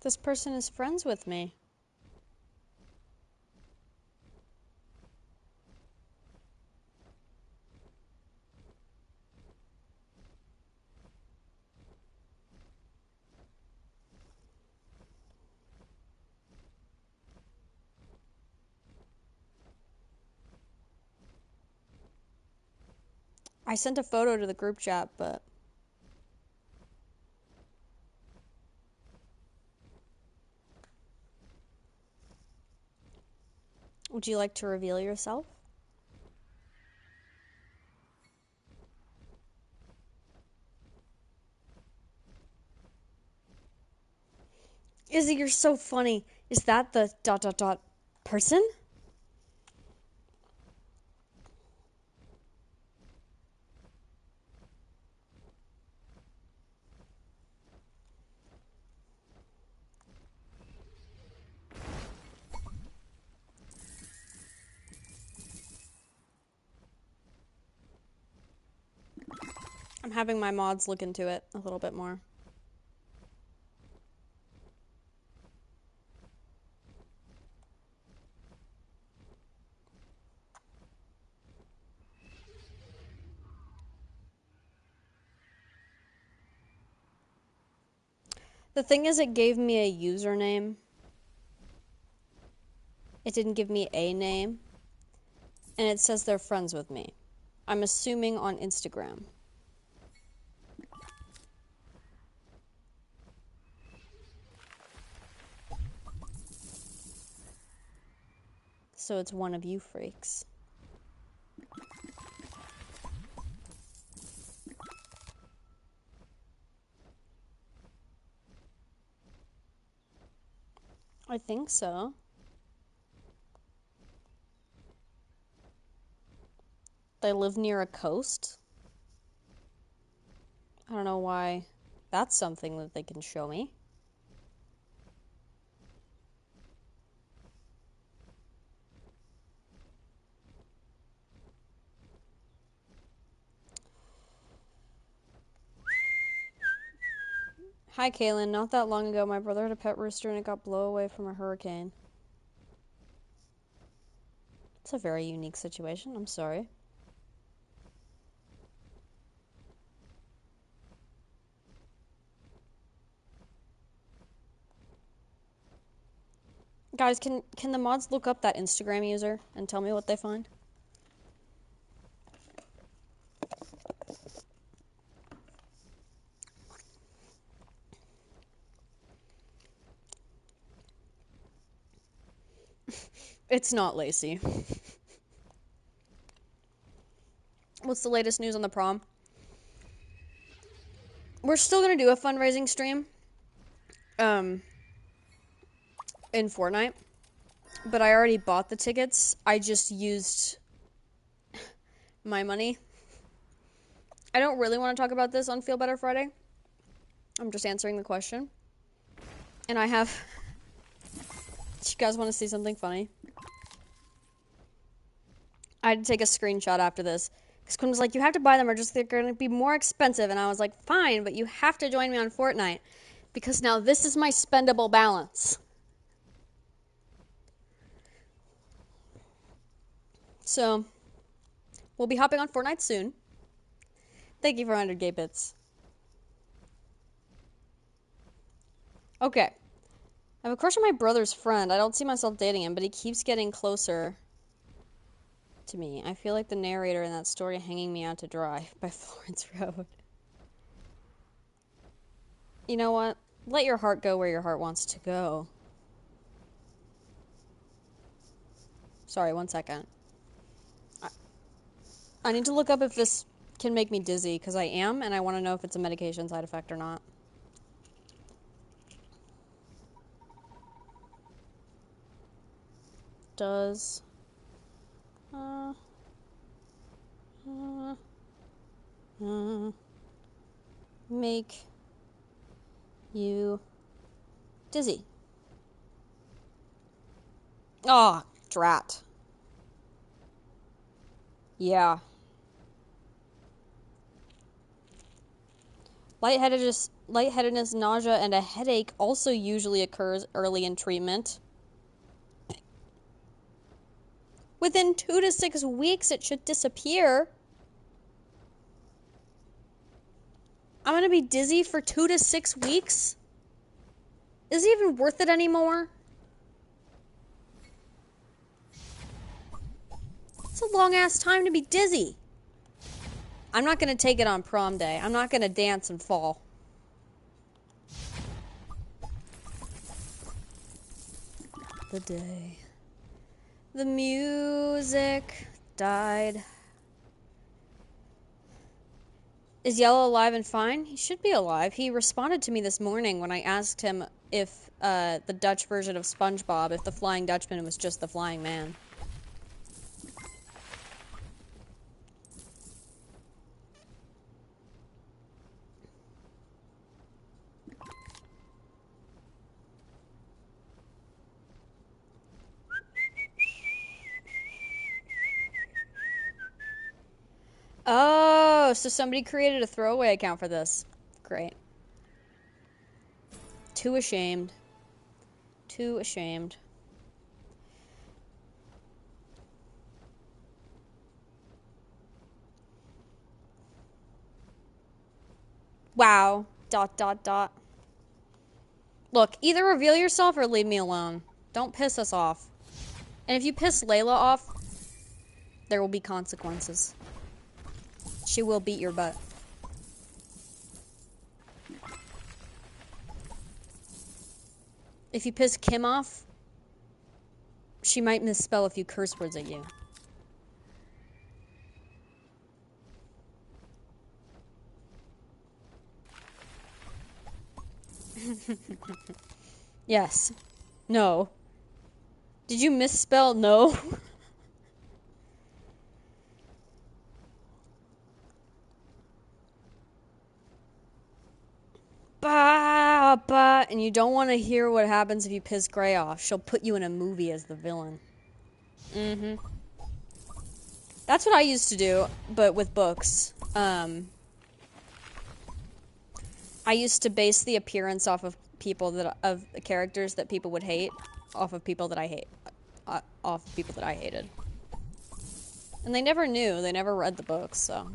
This person is friends with me. I sent a photo to the group chat, but... Would you like to reveal yourself? Izzy, you're so funny. Is that the ... person? I'm having my mods look into it a little bit more. The thing is, it gave me a username. It didn't give me a name. And it says they're friends with me. I'm assuming on Instagram. So it's one of you freaks. I think so. They live near a coast? I don't know why that's something that they can show me. Hi, Kaylin. Not that long ago, my brother had a pet rooster and it got blown away from a hurricane. It's a very unique situation. I'm sorry. Guys, can the mods look up that Instagram user and tell me what they find? It's not Lacey. What's the latest news on the prom? We're still gonna do a fundraising stream. In Fortnite. But I already bought the tickets. I just used my money. I don't really want to talk about this on Feel Better Friday. I'm just answering the question. And I have... You guys want to see something funny? I had to take a screenshot after this. Because Quinn was like, you have to buy them or just they're going to be more expensive. And I was like, fine, but you have to join me on Fortnite. Because now this is my spendable balance. So, we'll be hopping on Fortnite soon. Thank you for 100 gay bits. Okay. I have a crush on my brother's friend. I don't see myself dating him, but he keeps getting closer to me. I feel like the narrator in that story hanging me out to dry by Florence Road. You know what? Let your heart go where your heart wants to go. Sorry, 1 second. I need to look up if this can make me dizzy, because I am, and I want to know if it's a medication side effect or not. Does... make you dizzy. Oh, drat. Yeah. Lightheadedness, nausea, and a headache also usually occurs early in treatment. Within 2 to 6 weeks, it should disappear. I'm gonna be dizzy for 2 to 6 weeks? Is it even worth it anymore? It's a long-ass time to be dizzy. I'm not gonna take it on prom day. I'm not gonna dance and fall. The day the music died. Is Yellow alive and fine? He should be alive. He responded to me this morning when I asked him if the Dutch version of SpongeBob, if the Flying Dutchman was just the Flying Man. Oh, so somebody created a throwaway account for this. Great. Too ashamed. Too ashamed. Wow. ... Look, either reveal yourself or leave me alone. Don't piss us off. And if you piss Layla off, there will be consequences. She will beat your butt. If you piss Kim off, she might misspell a few curse words at you. Yes. No. Did you misspell no? Bah, bah. And you don't want to hear what happens if you piss Gray off. She'll put you in a movie as the villain. Mm-hmm. That's what I used to do, but with books. I used to base the appearance off of of characters that people would hate, off of people that I hate, off of people that I hated. And they never knew. They never read the books, so.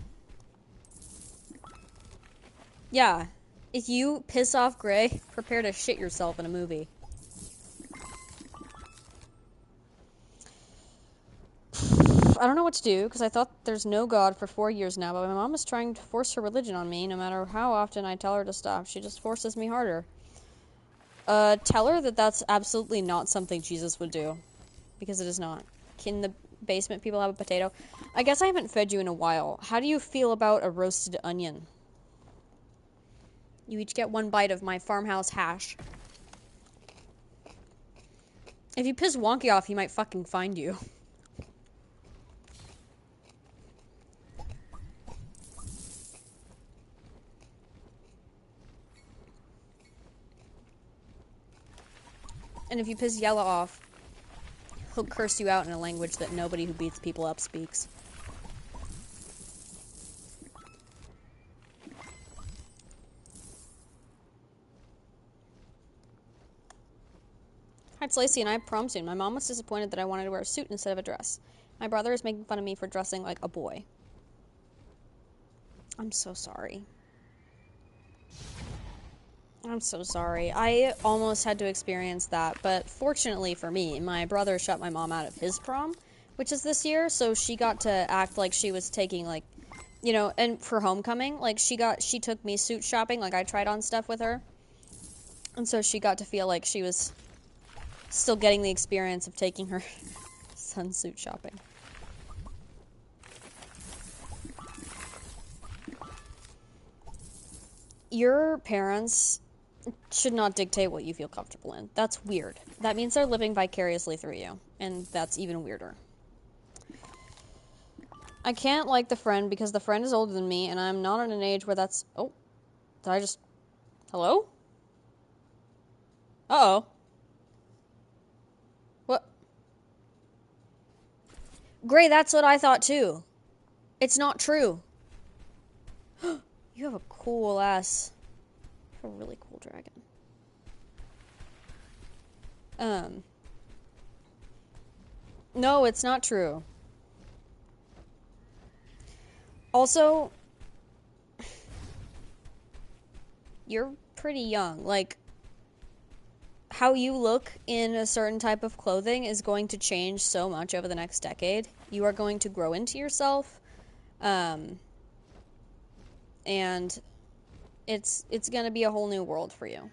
Yeah. If you piss off Gray, prepare to shit yourself in a movie. I don't know what to do, because I thought there's no God for 4 years now, but my mom is trying to force her religion on me. No matter how often I tell her to stop, she just forces me harder. Tell her that that's absolutely not something Jesus would do. Because it is not. Can the basement people have a potato? I guess I haven't fed you in a while. How do you feel about a roasted onion? You each get 1 bite of my farmhouse hash. If you piss Wonky off, he might fucking find you. And if you piss Yella off, he'll curse you out in a language that nobody who beats people up speaks. Hi, it's Lacey and I have prom soon. My mom was disappointed that I wanted to wear a suit instead of a dress. My brother is making fun of me for dressing like a boy. I'm so sorry. I'm so sorry. I almost had to experience that, but fortunately for me, my brother shut my mom out of his prom, which is this year, so she got to act like she was taking, like, you know, and for homecoming, like, she took me suit shopping, like, I tried on stuff with her, and so she got to feel like she was still getting the experience of taking her son suit shopping. Your parents should not dictate what you feel comfortable in. That's weird. That means they're living vicariously through you, and that's even weirder. I can't like the friend because the friend is older than me, and I'm not at an age where that's... Oh. Did I just... Hello? Uh-oh. What? Gray, that's what I thought, too. It's not true. You have a cool ass... You have a really cool dragon. No, it's not true. Also, you're pretty young. Like, how you look in a certain type of clothing is going to change so much over the next decade. You are going to grow into yourself. and it's gonna be a whole new world for you.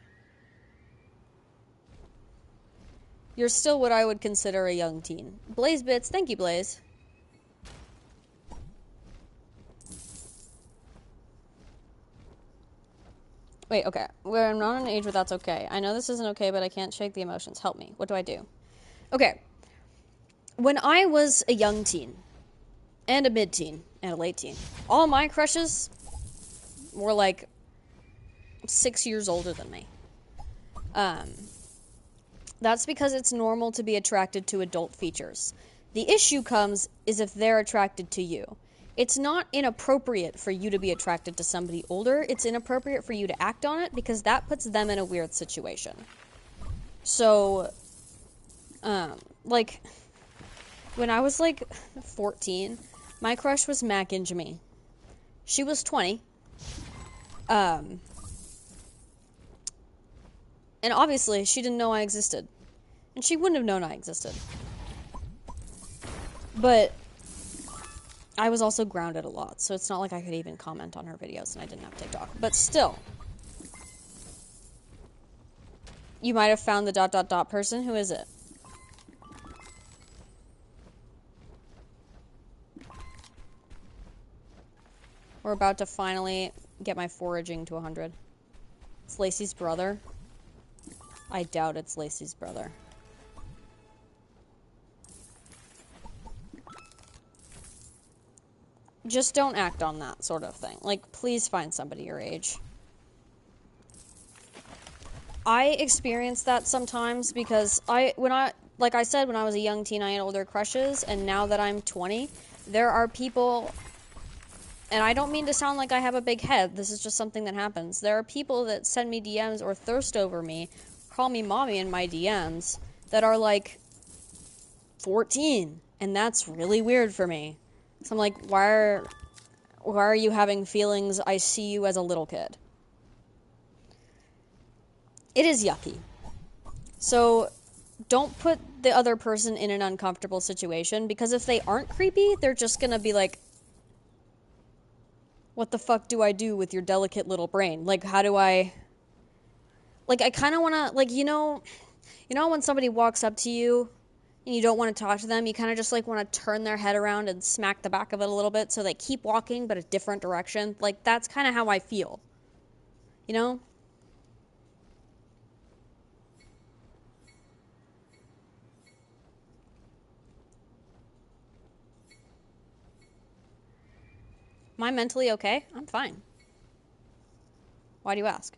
You're still what I would consider a young teen. Blaze Bits, thank you, Blaze. Wait, okay. We're not an age where that's okay. I know this isn't okay, but I can't shake the emotions. Help me. What do I do? Okay. When I was a young teen, and a mid-teen, and a late teen, all my crushes were like 6 years older than me. That's because it's normal to be attracted to adult features. The issue comes is if they're attracted to you. It's not inappropriate for you to be attracted to somebody older. It's inappropriate for you to act on it because that puts them in a weird situation. So, like, when I was like 14, my crush was Mac Injami. She was 20. And obviously, she didn't know I existed. And she wouldn't have known I existed. But I was also grounded a lot, so it's not like I could even comment on her videos, and I didn't have TikTok. But still. You might have found the ... person. Who is it? We're about to finally get my foraging to 100. It's Lacey's brother. I doubt it's Lacey's brother. Just don't act on that sort of thing. Like, please find somebody your age. I experience that sometimes because like I said, when I was a young teen, I had older crushes, and now that I'm 20, there are people, and I don't mean to sound like I have a big head, this is just something that happens. There are people that send me DMs or thirst over me, call me mommy in my DMs, that are like 14, and that's really weird for me. So I'm like, why are you having feelings? I see you as a little kid. It is yucky. So don't put the other person in an uncomfortable situation, because if they aren't creepy, they're just gonna be like, what the fuck do I do with your delicate little brain? Like, how do I... Like, I kind of want to, like, you know when somebody walks up to you and you don't want to talk to them, you kind of just, like, want to turn their head around and smack the back of it a little bit so they keep walking, but a different direction? Like, that's kind of how I feel. You know? Am I mentally okay? I'm fine. Why do you ask?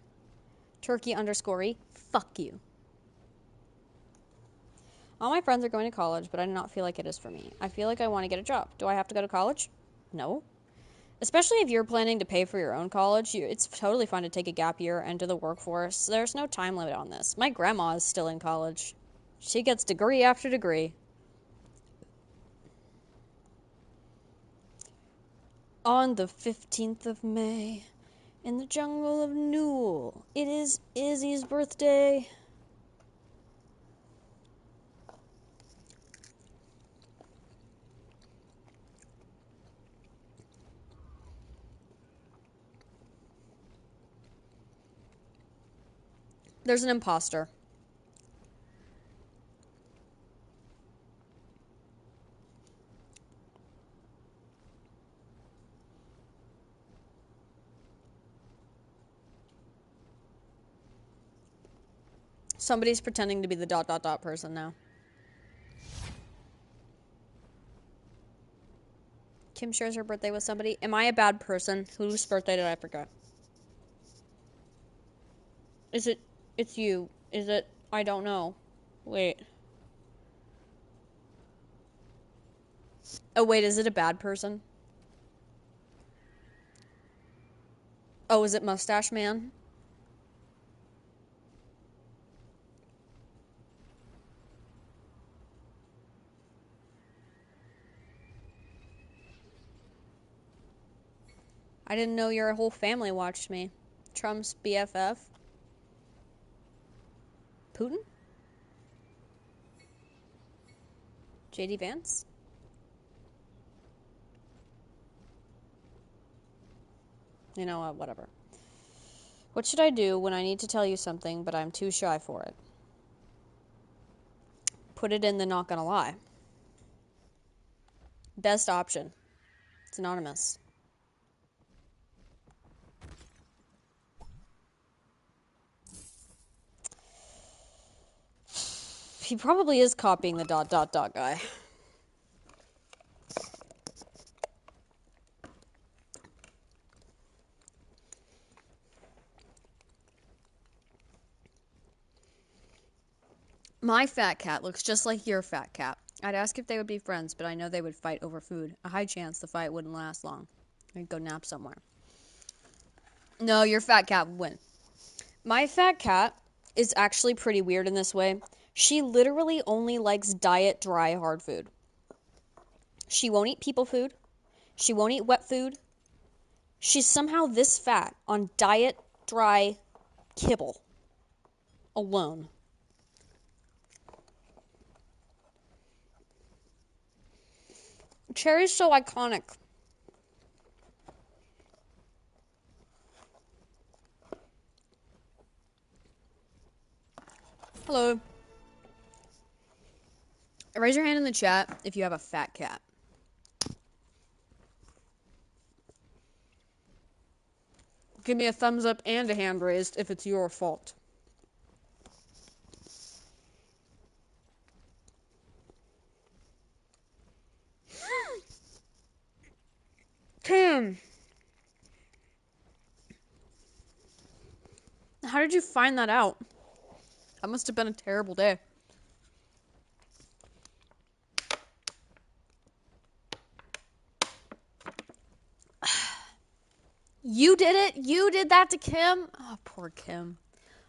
Turkey_e. Fuck you. All my friends are going to college, but I do not feel like it is for me. I feel like I want to get a job. Do I have to go to college? No. Especially if you're planning to pay for your own college, it's totally fine to take a gap year, enter the workforce. There's no time limit on this. My grandma is still in college. She gets degree after degree. On the 15th of May, in the jungle of Newell, it is Izzy's birthday. There's an imposter. Somebody's pretending to be the ... person now. Kim shares her birthday with somebody. Am I a bad person? Whose birthday did I forget? Is it... It's you. Is it... I don't know. Wait. Oh, wait, is it a bad person? Oh, is it Mustache Man? I didn't know your whole family watched me. Trump's BFF? Putin? JD Vance? You know what? Whatever. What should I do when I need to tell you something, but I'm too shy for it? Put it in the not gonna lie. Best option. It's anonymous. He probably is copying the ... guy. My fat cat looks just like your fat cat. I'd ask if they would be friends, but I know they would fight over food. A high chance the fight wouldn't last long. I'd go nap somewhere. No, your fat cat would win. My fat cat is actually pretty weird in this way. She literally only likes diet, dry, hard food. She won't eat people food. She won't eat wet food. She's somehow this fat on diet, dry, kibble alone. Cherry's so iconic. Hello. Raise your hand in the chat if you have a fat cat. Give me a thumbs up and a hand raised if it's your fault. Tim! How did you find that out? That must have been a terrible day. You did it? You did that to Kim? Oh, poor Kim.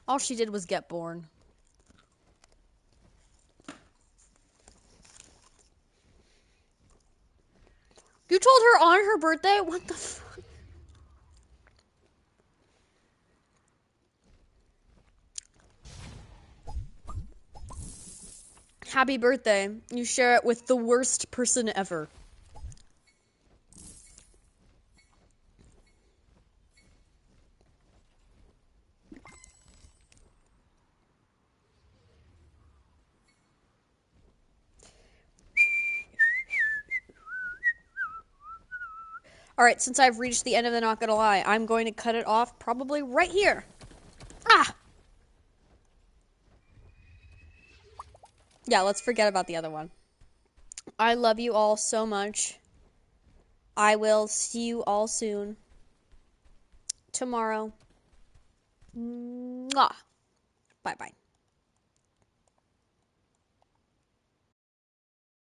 All she did was get born. You told her on her birthday? What the fuck? Happy birthday. You share it with the worst person ever. Alright, since I've reached the end of the not gonna lie, I'm going to cut it off probably right here. Ah! Yeah, let's forget about the other one. I love you all so much. I will see you all soon. Tomorrow. Mwah. Bye-bye.